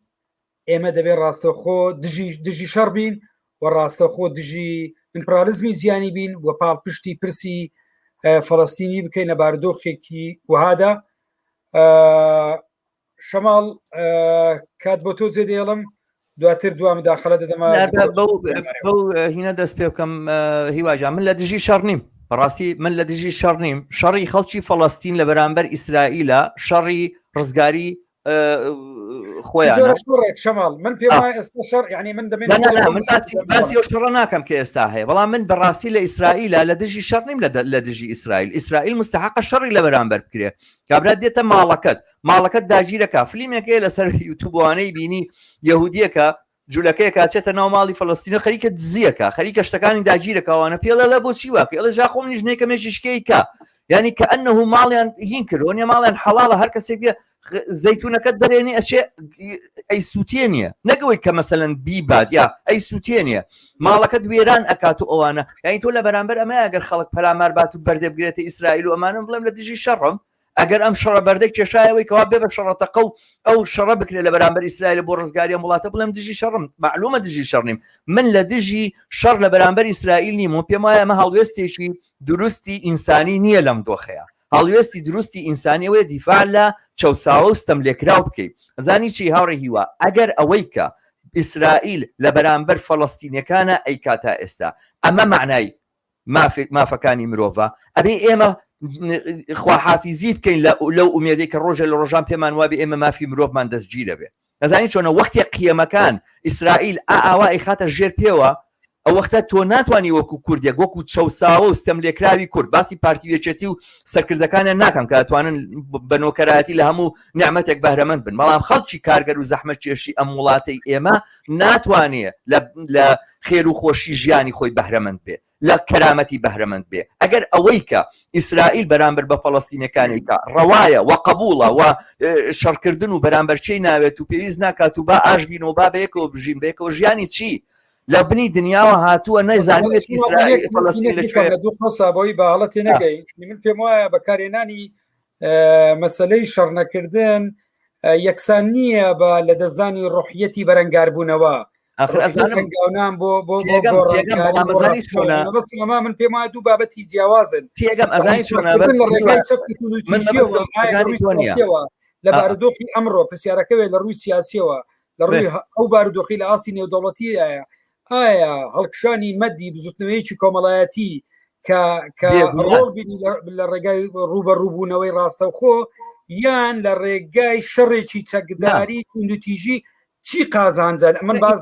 ئێمە دەبێت ڕاستەخۆ دژی شەڕ بین و ڕاستەخۆ دژی ئیمپریالیزمی زیانی بین و پاڵپشتی پرسی فەڵەستینی بکەین لە بارودۆخێکی وهادا شەماڵ کات بۆ تۆ جێ دێڵم دواتر دوام مداخلە دەدەما بەو هینە دەست پێ بکەم هیواجان من لە دژی شەڕ نیم بەڕاستی من لە دژی شەڕ نیم شەڕی خەڵکی فەڵەستین لە بەرامبەر ئیسرائیلە شەڕی ڕزگاری خۆیان شەماڵ من پێ ئێستا شەڕ یعنی من دەمێن باسی ئەو شەڕە ناکەم کە ئێستا هەیە بەڵام من بەڕاستی لە ئیسرائیلە لە دژی شەڕ نیم لە دژی ئیسرائیل مستحقە شەڕی لە بەرامبەر بکرێ کابرا دێتە ماڵەکەت داگیرەکە فلیمێکەیە لەسەر یوتوبوانەی بینی یەهودیەکە جوولەکەی کاچێتە ناو ماڵی فەڵەستینە خەریکە دزیەکە خەریکە شتەکانی داگیرەکەوانە پێڵە لە بۆچی واکە ئەڵە ژا خۆم نیژنەی کەمێژیشکەی کە یعنی کە ئەنەه ماڵیان هین کردوە ماڵیان حەڵاڵە هەر کەسێک بێ زەیتونەکەت بەرێنی ئەچێ ئەی سووتێ نیە نەگەوەی کە مەسەلەن بیبات یا ئەی سووتێ نیە ماڵەکەت وێران ئەکات و ئەوانە یعنی تۆ لە بەرامبەر ئەمە ئەگەر خەڵک پەلامار بات و بەردە بگرێتە ئیسرائیل و ئەمانم بڵێم لە دژی شەڕم ئەگەر ئەم شەڕە بەردەی کێشایەوەی کەوا بێ بە شەڕەتەقە و ئەو شەڕە بکرێت لە بەرامبەر ئیسرائیل بۆ ڕزگاریە وڵاتە بڵێم دژی شەڕم معلومە دژی شەڕ نیم من لە دژی شەڕ لە بەرامبەر ئیسرائیل نیم و پێم وایە ئەمە هەڵوێستێکی دروستی ئینسانی نییە لەم دۆخەیە هەڵوێستی دروستی ئینسانیەوەی دیفاع لە چەساوە و ستەملێکراو بکەیت زانی چی هاوڕێ هیوا ئەگەر ئەوەی کە ئیسرائیل لە بەرامبەر فەڵەستینیەکانە ئەی کاتا ئێستا ئەمە معنای مافەکانی مرۆڤە ئەبێ ئێمە خواحافیزی بکەین لەو ئومێدەی کە ڕۆژە لە ڕۆژان پێمان وابێ ئێمە مافی مرۆڤمان دەستگیرە بێ نەزانی چۆنە وەختی قیەمەکان ئیسرائیل ئاوا ئەیخاتە ژێر پێوە ئەو وەختە تۆ ناتوانانی وەکو کوردێک وەکو چەساوە و ستەملێکراوی کورد باسی پارتیوێچێتی و سەرکردەکانیان ناکەم کە ئەتوانن بەنۆکەرایەتی لە هەموو نیعمەتێک بەهرەمەند بن بەڵام خەڵکی کارگەر و زەحمەت کێشی ئەم وڵاتەی ئێمە ناتوانێت لە خێر و خۆشی ژیانی خۆی بەهرەمەند بێ لە کەرامەتی بەهرەمەند بێ ئەگەر ئەوەی کە ئیسرائیل بەرامبەر بە فەڵەستینەکانی کە ڕەوایە و قبوڵە و شەڕکردن و بەرامبەرچەی ناوێت و پێویست ناکات و با ئاشبین و با بەیەکەوە بژین بێکەوە ژیانی چی لە بنی دنیاوە هاتووە نەیزانێت ئیسرائیل فەڵەستین لەکوێ سابەوەی باڵەتی نەگەین من پێم وایە بەکارهێنانی مەسەلەی شەڕنەکردن یەکسان نییە بە لە دەستدانی ڕۆحیەتی بەرەنگاربوونەوە آخر ئەزانم هەنگاونان بۆ ئەمەزانی چۆنە بەس ئەما من پێم وایە دوو بابەتی جیاوازن تێگەم ئەزانی چۆنە لە ڕێگای چەپیەوە لە بارودۆخی ئەمڕۆ پرسیارەکەوێت لە ڕووی سیاسیەوە لە ڕووی ئەو بارودۆخی لە ئاسی نێودەوڵەتیایە ئایا هەڵکشانی مەدی بزوتنەوەیکی کۆمەڵایەتی کە ڕۆڵ لە ڕێگای ڕوبەڕووبوونەوەی ڕاستەوخۆ یان لە ڕێگای شەڕێکی چەکداری کوندوتیژی چی قازانجان من باز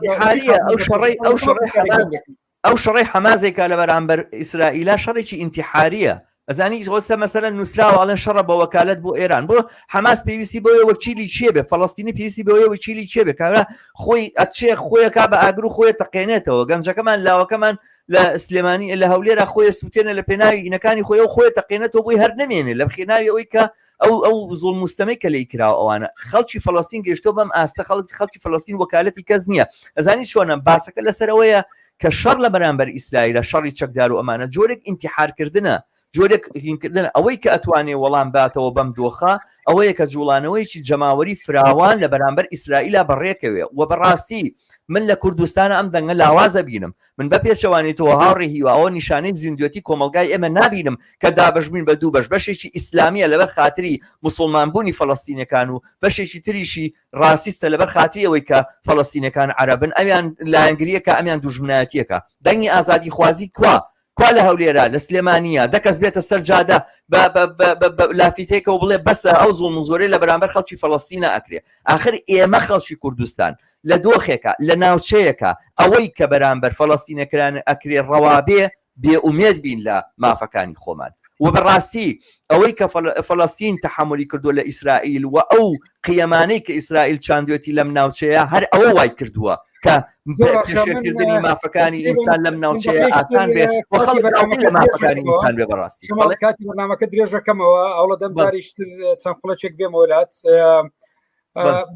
ئەو شەڕی حەمازێکە لە بەرامبەر ئیسرائیلا شەڕێکی ئینتیحاریە ئەزانی خۆسە مەسەلە نووسراوەڵێن شەڕە بە وەکالەت بۆ ئێران بۆ حەماس پێویستی بۆیە وەکیلی چێبێ فەڵەستینی پێویستی بەوەیە وەکیلی چێبێ کابرا خۆی ئەچێ خۆیەکا بە ئاگر و خۆی تەقێنێتەوە گەنجەکەمان لاوەکەمان لە سلێمانی لە هەولێرە خۆی سووتێنە لە پێناوی ئینەکانی خۆی و خۆی تەقێنێتەوە بۆی هەر نمێنێ لە بخێناوی ئەوەی کە ئەو زۆڵ مستەمەی کە لی کراوە ئەوانە خەڵکی فەڵەستین گەیشتۆ بەم ئاستە خەڵکی فەڵەستین وەکالەتی کەس نییە ئەزانی چۆنە باسەکە لەسەرەوەیە کە شەڕ لە بەرامبەر ئیسرائیلە شەڕی چەکدار و ئەمانە جۆرێک ئینتیحارکردنە جۆرێک هینکردن ئەوەی کە ئەتوانێ وەڵام باتەوە بەم دۆخە ئەوەیە کە جوڵانەوەیکی جەماوەری فراوان لە بەرامبەر ئیسرائیلە بەڕێکەوێ و بەڕاستی من لە کوردستانە ئەم دەنگە لاوازە بینم من بە پێچەوانێتەوە هاوڕێ هیواوە نیشانەی زیندوەتی کۆمەلگای ئێمە نبینم کە دابەشبین بە دوو بەشێکی ئیسلامیە لەبەر خاتری موسڵمانبوونی فەڵەستینەکان و بەشێکی تریشی ڕاستیستە لەبەر خاتری ئەوەی کە فەڵەستینەکان عەرەبن ئەمیان لایەنگریەکە ئەمیان دوژمنایەتیەکە دەنگی ئازادی خوازی کوا لە هەولێرە لە سلێمانیە دەکەس بێتە سەرجادە لافیتێکە و بڵێ بەسە ئەو زوڵم و زۆرەی لە بەرامبەر خەڵکی فەڵەستینە ئەکرێ آخر ئێمە خەڵکی کوردستان لە دۆخێکە لە ناوچەیەکە ئەوەی کە بەرامبەر فەڵەستینەکان ئەکرێ ڕەوابێ بێئومێد بین لە مافەکانی خۆمان و بەڕاستی ئەوەی کە فەڵەستین تەحملی کردووە لە ئیسرائیل و ئەو قیەمانەی کە ئیسرائیل چاندوێتی لەم ناوچەیە هەر ئەوە وای کردووە کە پێشێکردنی مافەکانی ئینسان لەم ناوچەیە ئاسان بێ و خەڵک لە مافەکانی ئینسان بێ بەڕاستی کاتی بەرنامەکە درێژەکەمەوە ئەوڵە دەم داریشتر چەند قوڵەچێک بێمە وڵات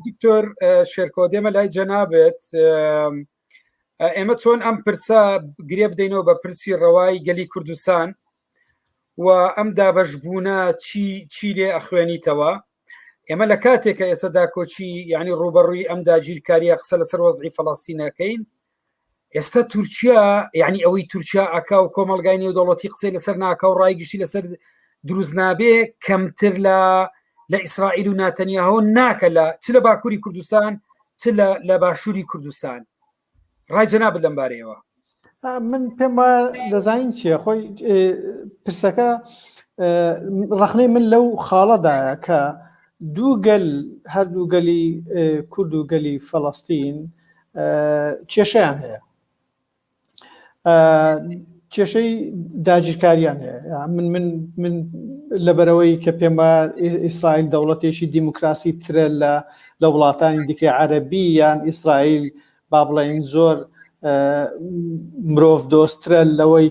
دکتۆر شێرکۆ دێمە لای جەنابێت ئێمە چۆن ئەم پرسە گرێ بدەینەوە بە پرسی ڕەوای گەلی کوردستان و ئەم دابەشبوونە چی لێ ئەخوێنیتەوە ئێمە لە کاتێکە ئێستا کۆچی یعنی ڕوبەڕووی ئەم داگیرکاریە قسە لەسەر وەزعی فەڵەستینەکەین ئێستا تورکیا یعنی ئەوەی تورکیا ئاکا و کۆمەلگای نێودەوڵەتی قسەی لەسەر ناکە و ڕایگشتی لەسەر دروست نابێ کەمتر لە ئیسرائیل و ناتەنیاهۆ ناکە لە چ لە باکووری کوردستان چ لە باشووری کوردستان ڕای جەنابەت لەم بارەیەوە من پێم دەزانین چیە خۆی پرسەکە ڕخنەی من لەو خاڵەدایە کە هەردوو گەلی کورد و گەلی فەڵەستین کێشەیان هەیە کێشەی داگیرکاریان هەیە من لەبەرەوەی کە پێمە ئیسرائیل دەوڵەتێکی دیموکراسی ترە لە وڵاتانی دیکەی عەرەبی یان ئیسرائیل با بڵێن زۆر مرۆڤ دۆسترە لەوەی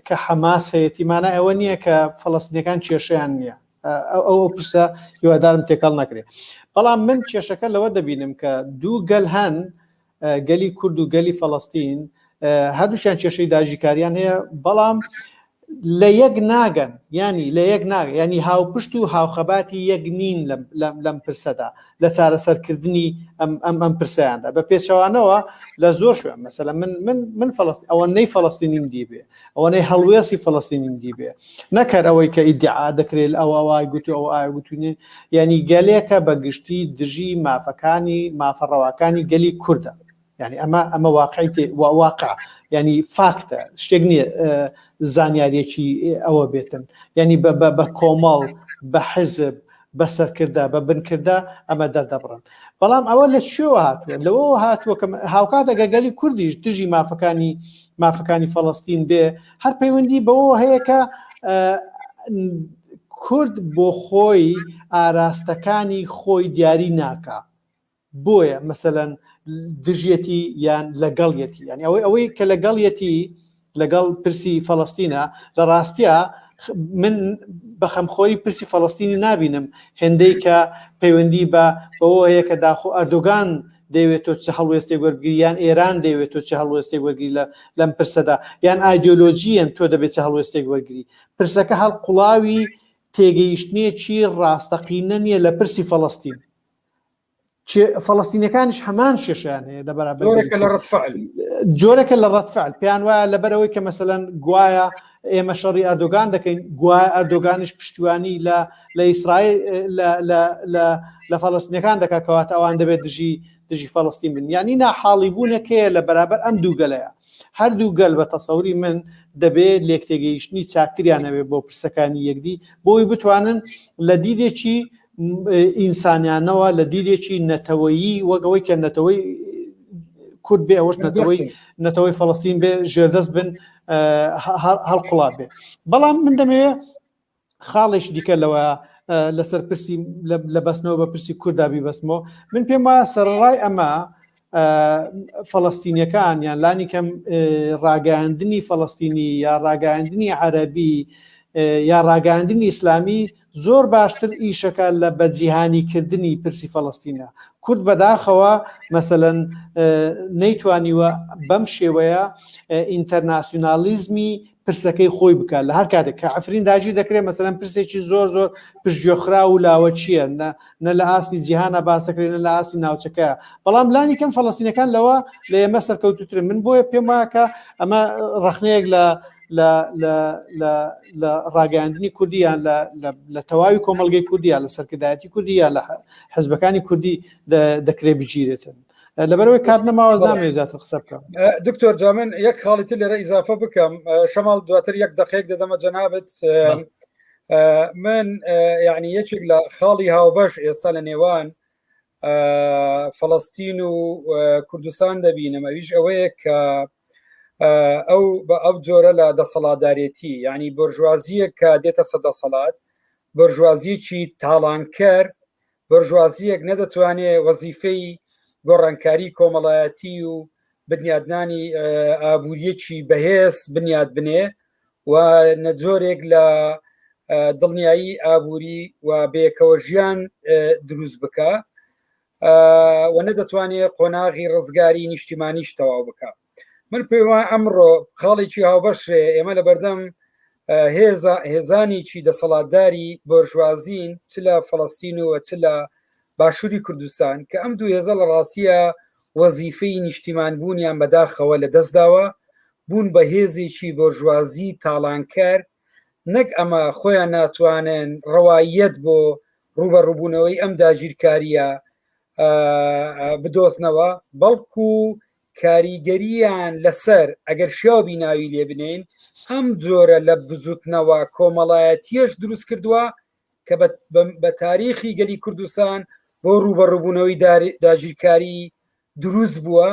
کە حەماس هەیەتیمانە ئەوە نییە کە فەڵەستینەکان کێشەیان نییە ئەو پرسە هیوادارم تێکەڵ نەکرێت بەڵام من کێشەکە لەوە دەبینم کە دوو گەل هەن گەلی کورد و گەلی فەڵەستین هەردووشیان کێشەی داگیرکاریان هەیە بەڵام لە یەک ناگەن ینی هاوپشت و هاوخەباتی یەک نین لەم پرسەدا لە چارەسەرکردنی ئەم پرسیاندا بە پێچەوانەوە لە زۆر شوێن مەسەلە من فەڵەستین ئەوەنەی فەڵەستینیم دیبێ ئەوەنەی هەڵوێسی فەڵەستینیم دیبێ نەکەر ئەوەی کە ئیدعا دەکرێت ئەوای گوت ئەو ئایا گوتونێ ینی گەلێکە بە گشتی دژی مافەکانی مافەڕەواکانی گەلی کوردە ینی ئەمە واقع ینی فاکتە شتێک نییە زانیاریەکی ئەوە بێتن ینی بە کۆمەڵ بە حزب بە سەرکردە بە بنکردە ئەمە دەردەبڕن بەڵام ئەوە لە چێوە هاتووە لەوە هاتووە کە هاوکاتە گەگەلی کوردیش دژی مافەکانی فەڵەستین بێ هەر پەیوەندی بەوە هەیە کە کورد بۆ خۆی ئاراستەکانی خۆی دیاری ناکە بۆیە مەسەلەن دژیەتی یان لەگەڵیەتی ینی ئەوەی کە لەگەڵ پرسی فەڵەستینە لە ڕاستیە من بە خەمخۆری پرسی فەڵەستینی نابینم هێندەی کە پەیوەندی بەوە هەیە کە داخۆ ئەردۆگان دەیەوێت تۆ چه هەڵوێستێک وەرگری یان ئێران دەیەوێت تۆ چه هەڵوێستێک وەرگری لەم پرسەدا یان ئایدۆلۆژیەن تۆ دەبێت چه هەڵوێستێک وەرگری پرسەکە هەڵ قوڵاوی تێگەیشتنیەکی ڕاستەقینە نیە لە پرسی فەڵەستین فەڵەستینەکانیش هەمان شێشیان هەیە لە بەرابەر جۆرێکە لە ڕەتفعل جۆرەکە لە ڕەتفعل پێیان وایە لەبەرەوەی کە مەسەلەن گوایە ئێمە شەڕی ئەردۆگان دەکەین گوایە ئەردۆگانیش پشتیوانی لە ئیسرائیل لە فەڵەستینەکان دەکات کەواتە ئەوان دەبێت دژی فەڵەستین بن یعنی ناحاڵی بوونەکەیە لە بەرابەر ئەم دوو گەلەیە هەردوو گەل بە تەسەوری من دەبێت لێکتێگەیشتنی چاکتریانەوێ بۆ پرسەکانی یەکدی بۆی بتوانن لە دیدێکی ئینسانیانەوە لە دیدێکی نەتەوەیی وەگەوەی کە نەتەوەی کورد بێ ئەوەش نەتەوەی فەڵەستین بێ ژێردەست بن هەڵقوڵات بێ بەڵام من دەمەوێت خاڵێک دیکە لەوە لەسەر پرسی لە بەستنەوە بە پرسی کووردا بیبەستمەوە من پێم وایە سەرڕای ئەمە فەڵەستینیەکان یان لانی کەم ڕاگەاندنی فەڵەستینی یا ڕاگەاندنی عەرەبی یا ڕاگەاندنی ئیسلامی زۆر باشتر ئیشەکە لە بەجیهانیکردنی پرسی فەڵەستینە کورد بەداخەوە مەسەلەن نەیتوانیوە بەم شێوەیە ئینتەرناسیۆنالیزمی پرسەکەی خۆی بکات لە هەر کاتێک کە ئەفرین داگیر دەکرێت مەسەلەن پرسێکی زۆر پشتگوێخرا و لاوە چییە نە لە ئاستی جیهانە باسەکرێت نە لە ئاستی ناوچەکە بەڵام لانی کەم فەڵەستینەکان لەوە لە ئێمە سەرکەوتوترن من بۆیە پێم وایە کە ئەمە ڕەخنەیەک لە ڕاگەاندنی کوردیان لە تەواوی کۆمەڵگەی کوردیان لە سەرکردایەتی کوردیان لە حزبەکانی کوردی دەکرێت بگیرێتن لەبەرەوەی کات نەماوەز نامێ زیاتر قسە بکەم دکتۆر جامن یەک خاڵیتر لێرە ئیزافە بکەم شەماڵ دواتر یەک دقیق دەدەمە جەنابەت من یعنی یەکێک لە خاڵی هاوبەش ئێستا لە نێوان فەڵەستین و کوردستان دەبینم ئەویش ئەوەیە کە ئەو جۆرە لە دەسەڵاتدارێتی یعنی بورژوازیە کە دێتە سەدەسەڵات بورژوازیەکی تاڵانکەر بورژوازیەک نەدەتوانێت وەزیفەی گۆڕانکاری کۆمەڵایەتی و بنیادنانی ئابوووریەکی بەهێز بنیاد بنێ و نەجۆرێک لە دڵنیایی ئابووری و بێکەوە ژیان دروست بکە و نەدەتوانێت قۆناغی ڕزگاری نیشتیمانیش تەواو بکە من پێم وایە ئەمڕۆ خاڵێکی هاوبەشێ ئێمە لە بەردەم هێزانێکی دەسەڵاتداری بۆرژوازین چ لە فەڵەستین و چ لە باشووری کوردستان کە ئەم دوو هێزە لە ڕاستیە وەزیفەی نیشتیمان بوونیان بەداخەوە لە دەستداوە بوون بە هێزێکی بۆرژوازی تاڵانکەر نەک ئەمە خۆیان ناتوانن ڕەوایەت بۆ ڕوبەڕووبوونەوەی ئەم داگیرکاریە بدۆزنەوە بەڵکو کاریگەریان لەسەر ئەگەر شیاوی ناوی لێ بنین ئەم جۆرە لە بزوتنەوە کۆمەڵایەتیەش دروست کردووە کە بە تاریخی گەلی کوردستان بۆ ڕوبەڕووبوونەوەی داگیرکاری دروست بووە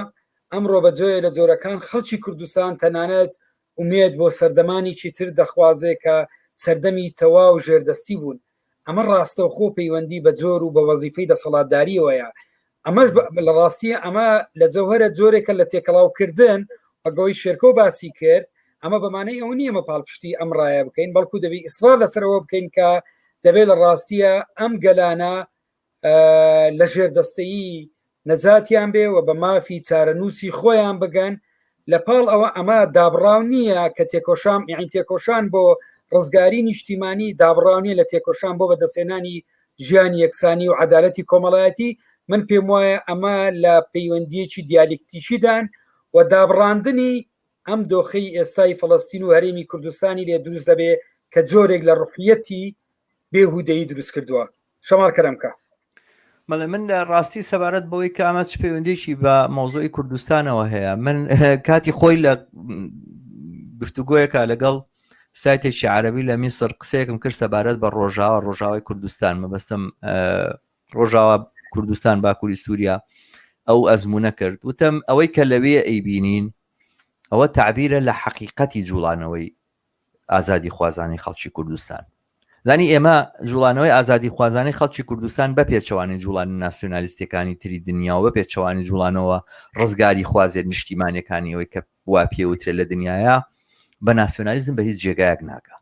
ئەمڕۆ بەجۆیە لە جۆرەکان خەڵکی کوردستان تەنانەت ئومێد بۆ سەردەمانێکی تر دەخوازێ کە سەردەمی تەواو ژێردەستی بوون ئەمە ڕاستەوخۆ پەیوەندی بە جۆر و بە وەزیفەی دەسەڵاتداریەوەیە ئەمەش لە ڕاستیە ئەمە لە جەوهرە جۆرێکە لە تێکەڵاوکردن وەگەوەی شێرکۆ باسی کرد ئەمە بەمانەی ئەو نییە مە پاڵپشتی ئەم ڕایە بکەین بەڵکو دەبێ ئیسرار لەسەرەوە بکەین کە دەبێت لە ڕاستیە ئەم گەلانە لە ژێردەستەیی نەجاتیان بێ و بە مافی چارەنووسی خۆیان بگەن لە پاڵ ئەوە ئەمە دابڕاو نییە کە تێکۆشان یعنی تێکۆشان بۆ ڕزگاری نیشتیمانی دابڕاونیە لە تێکۆشان بۆ بەدەستێنانی ژیانی یەکسانی و عەدالەتی کۆمەڵایەتی من پێم وایە ئەمە لە پەیوەندیەکی دیالکتیشیدان و دابڕاندنی ئەم دۆخەی ئێستای فەڵەستین و هەرێمی کوردستانی لێ دروست دەبێ کە جۆرێک لە ڕوحیەتی بێهودەیی دروست کردووە شەمار کەرەمکە مەڵێ من لە ڕاستی سەبارەت بەوەی کە ئەمە چ پەیوەندێکی بە مۆزۆی کوردستانەوە هەیە من کاتی خۆی لە گفتوگۆیەکە لەگەڵ سایتێکی عەرەبی لە میسر قسەیەکم کرد سەبارەت بە ڕۆژاوای کوردستان مەبەستم ڕۆژاوە کوردستان باکووری سووریا ئەو ئەزمونە کرد وتم ئەوەی کە لەوێ ئەیبینین ئەوە تعبیرە لە حەقیقەتی جوڵانەوەی ئازادی خوازانی خەڵکی کوردستان زانی ئێمە جوڵانەوەی ئازادی خوازانی خەڵکی کوردستان بە پێچەوانی جوڵان ناسیۆنالیستەکانی تری دنیاوە بە پێچەوانی جوڵانەوە ڕزگاری خوازێت نیشتیمانیەکانیەوەی کە وا پێوترێت لە دنیاە بە ناسیۆنالیزم بە هیچ جێگایەک ناکە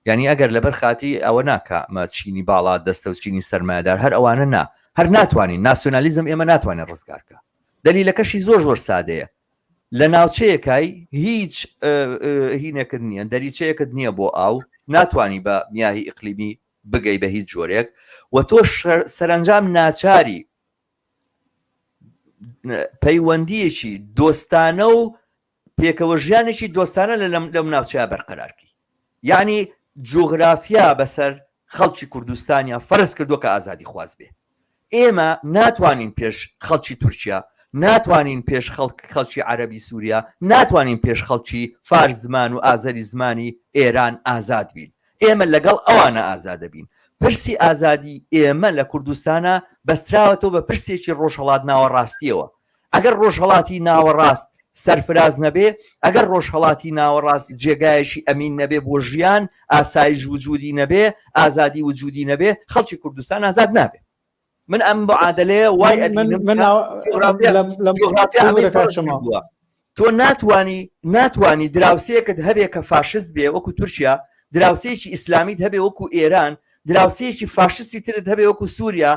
یعنی ئەگەر لەبەر خاتی ئەوە ناکە مە چینی باڵا دەستە و چینی سەرمایه‌دار هەر ئەوانە نا هەر ناتوانین ناسیۆنالیزم ئێمە ناتوانێت ڕزگارکە دلیلەکەشی زۆر سادەیە لە ناوچەیەکای هیچ هینێکت نییە دەریچەیەکت نییە بۆ ئاو ناتوانی بە میاهی ئیقلیمی بگەی بە هیچ جۆرێک و تۆ سەرنجام ناچاری پەیوەندیەکی دۆستانە و پێکەوە ژیانێکی دۆستانە لەم ناوچەیە بەرقەرارکی. یعنی جۆگرافیا بەسەر خەڵکی کوردستانیا فەرز کردووە کە ئازادی خواز بێ. ئێمە ناتوانین پێش خەڵکی تورکیا، ناتوانین پێش خەڵکی عەرەبی سووریا، ناتوانین پێش خەڵکی فارس زمان و ئازەری زمانی ئێران ئازاد بین. ئێمە لەگەڵ ئەوانە ئازادە بین. پرسی ئازادی ئێمە لە کوردستانە بەستراوەتەوە بە پرسێکی ڕۆژهەڵات ناوەڕاستیەوە. ئەگەر ڕۆژهەڵاتی ناوەڕاست سەرفراز نەبێ، ئەگەر ڕۆژهەڵاتی ناوەڕاست جێگایشی ئەمین نەبێ بۆ ژیان، ئاسایش وجودی نەبێ، ئازادی وجودی نەبێ، خەڵکی کوردستان ئازاد نابێ. من ئەم عادلەیە وای تۆ ناتوانی دراوسەیەکت هەبێ کە فاشست بێ وەکو تورکیا، دراوسەیەکی ئیسلامیت هەبێ وەکو ئێران، دراوسەیەکی فاشستی ترت هەبێ وەکو سووریا،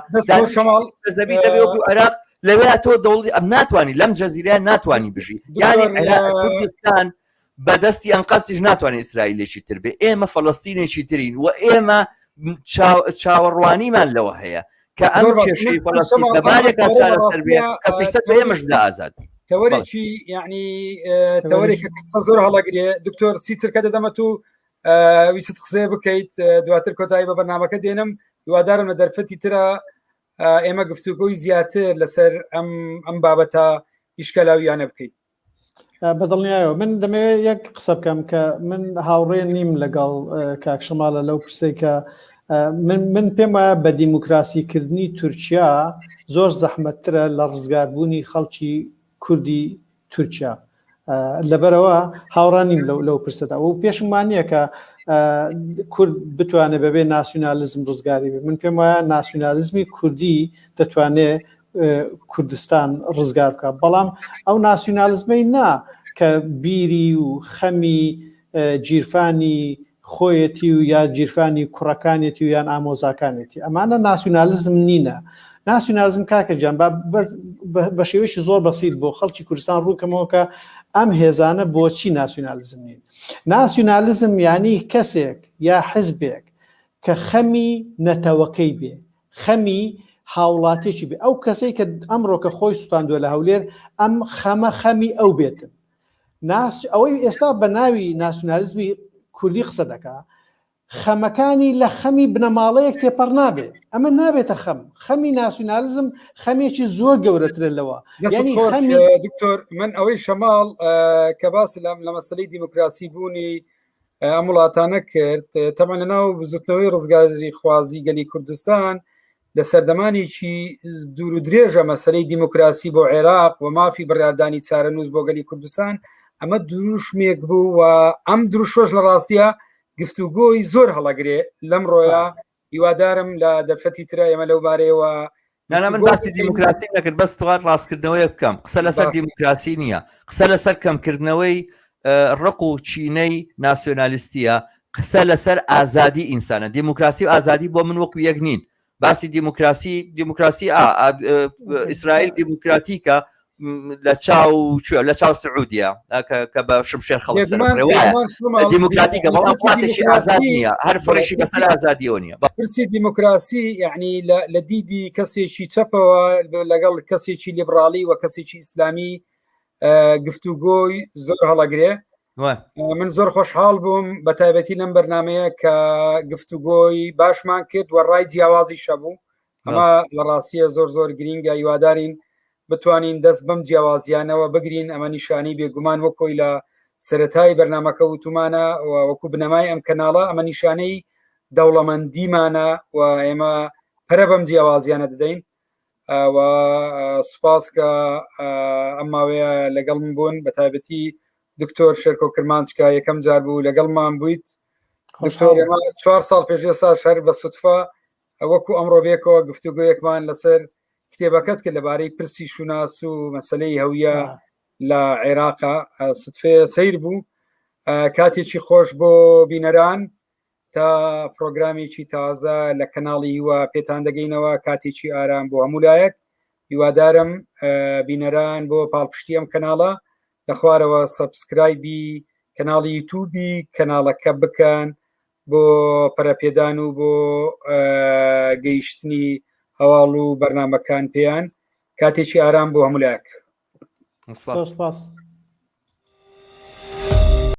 زەبی دەبێ وەکو عێراق، لەوێ تۆ دەوڵی ئەم ناتوانانی لەم جەزیرەیە ناتوانی بژی. یانی کوردستان بەدەستی ئەنقەستیش ناتوانێت ئیسرائیلێکی تر بێ. ئێمە فەڵەستینێکی ترین و ئێمە چاوەڕوانیمان لەوە هەیە کە ئەم کێشەی فەڵەستین لەبارێکا چارەسەر بێ کە فیرسەت بە ئێمەشدا ئازاد. تەوەرێکی یعنی تەوەرێکە قسە زۆر هەڵەگرێ. دکتۆر سیچرکە دەدەمە و ویست قسێ بکەیت دواتر کۆتایی بە بەرنامەکە دێنم. دووادارم لە دەرفەتی ترە ئێمە گفتوگۆی زیاتر لەسەر ئەم بابەتە ئیشکەلاویانە بکەیت. بەدڵنیایەوە من دەمەوێت یەک قسە بکەم کە من هاوڕێ نیم لەگەڵ کاک شەماڵە لەو پرسەی کە من پێم وایە بە دیموکراسیکردنی تورکیا زۆر زەحمەتترە لە ڕزگاربوونی خەڵکی کوردی تورکیا. لەبەرەوە هاوڕانیم لەو پرسەدا و پێشم وانییە کە کورد بتوانێت بەبێ ناسیۆنالیزم ڕزگاری بێ. من پێم وایە ناسیۆنالیزمی کوردی دەتوانێت کوردستان ڕزگار بکە، بەڵام ئەو ناسیۆنالیزمەی نا کە بیری و خەمی جیرفانی خۆیەتی و یا جیرفانی کوڕەکانێتی و یان ئامۆزاکانێتی، ئەمانە ناسیۆنالیزم نینە. ناسیۆنالیزم کاکە گیان بە شێوەیەکی زۆر بەسیط بۆ خەڵکی کوردستان ڕووکەمەوە کە ئەم هێزانە بۆچی ناسیۆنالیزم نین. ناسیۆنالیزم یعنی کەسێک یا حزبێک کە خەمی نەتەوەکەی بێ، خەمی هاوڵاتێکی بێ. ئەو کەسەی کە ئەمڕۆ کە خۆی سوتاندووە لە هەولێر ئەم خەمی ئەو بێتن. ئەوەی ئێستا بە ناوی ناسیۆنالیزمی کوردی قسە دەکا، خەمەکانی لە خەمی بنەماڵەیەک تێپەڕ نابێ. ئەمە نابێتە خەمی ناسیۆنالیزم خەمێکی زۆر گەورەترە لەوە. دکتۆر من ئەوەی شەماڵ کە باس لە مەسەلەی دیموکراسی بوونی ئەم وڵاتانە کرد، تەمان لەناو بزوتنەوەی ڕزگاری خوازی گەلی کوردستان لە سەردەمانێکی دوور و درێژە مەسەلەی دیموکراسی بۆ عێراق و مافی بڕیاردانی چارەنووس بۆ گەلی کوردستان ئەمە دروشمێک بوو و ئەم دروشۆش لە ڕاستیە گفتوگۆی زۆر هەڵەگرێ لەم ڕۆیە. هیوادارم لە دەرفەتی ترە ئێمە لەو بارەیەوە من باسی دیموکراسی نەکرد، بەس توان ڕاستکردنەوەی بکەم. قسە لەسەر دیموکراسی نییە، قسە لەسەر کەمکردنەوەی ڕق و چینەی ناسیۆنالیستیە، قسە لەسەر ئازادی ئینسانە. دیموکراسی و ئازادی بۆ من وەکو یەک نین. باسی دیموکراسی ئیسرائیل دیموکراتیکە لە چاو سعودیە کە بە شمشێر خەڵک دیموکراتیکە، بەڵام فڵاتێکی ئازاد نییە، هەر فڕێشی بەسەر ئازادیەوە نییە. پرسی دیموکراسی یعنی لە دیدی کەسێکی چەپەوە لەگەڵ کەسێکی لیبرالی و کەسێکی ئیسلامی گفتوگۆی زۆر هەڵەگرێ. من زۆر خۆشحاڵ بووم بە تایبەتی لەم بەرنامەیە کە گفتوگۆی باشمان کرد و ڕای جیاوازی شەبوو. ئەمە لە ڕاستیە زۆر گرینگە. هیوادارین بتوانین دەست بەم جیاوازیانەوە بگرین. ئەمە نیشانی بێگومان وەکۆی لە سەرەتای بەرنامەکە وتمانە وەکو بنەمای ئەم کەناڵە، ئەمە نیشانەی دەوڵەمەندیمانە و ئێمە پەرە بەم جیاوازیانە دەدەین. و سوپاس کە ئەم ماوەیە لەگەڵ من بوون، بە تایبەتی دکتۆر شێرکۆ کرمانچکە یەکەم جار بوو لەگەڵمان بوویت. دکتۆر 4 ساڵ پێش ئێستا شەر بە سوتفە وەکو ئەمڕۆ بێکەوە گفتوگۆیەکمان لەسەر کتێبەکەت کە لەبارەی پرسی شوناس و مەسەلەی هەویە لە عێراقا سوتفێ سیر بوو. کاتێکی خۆش بۆ بینەران تا پرۆگرامێکی تازە لە کەناڵی هیوا پێتان دەگەینەوە. کاتێکی ئارام بۆ هەمولایەک. هیوادارم بینەران بۆ پاڵپشتی ئەم کەناڵە لە خوارەوە سەبسکرایبی کەناڵی یوتیوبی کەناڵەکە بکەن بۆ پەرەپێدان و بۆ گەیشتنی هەواڵ و بەرنامەکان پێیان کاتێکی ئارام بۆ هەمولایەک. سپاس. سپاس.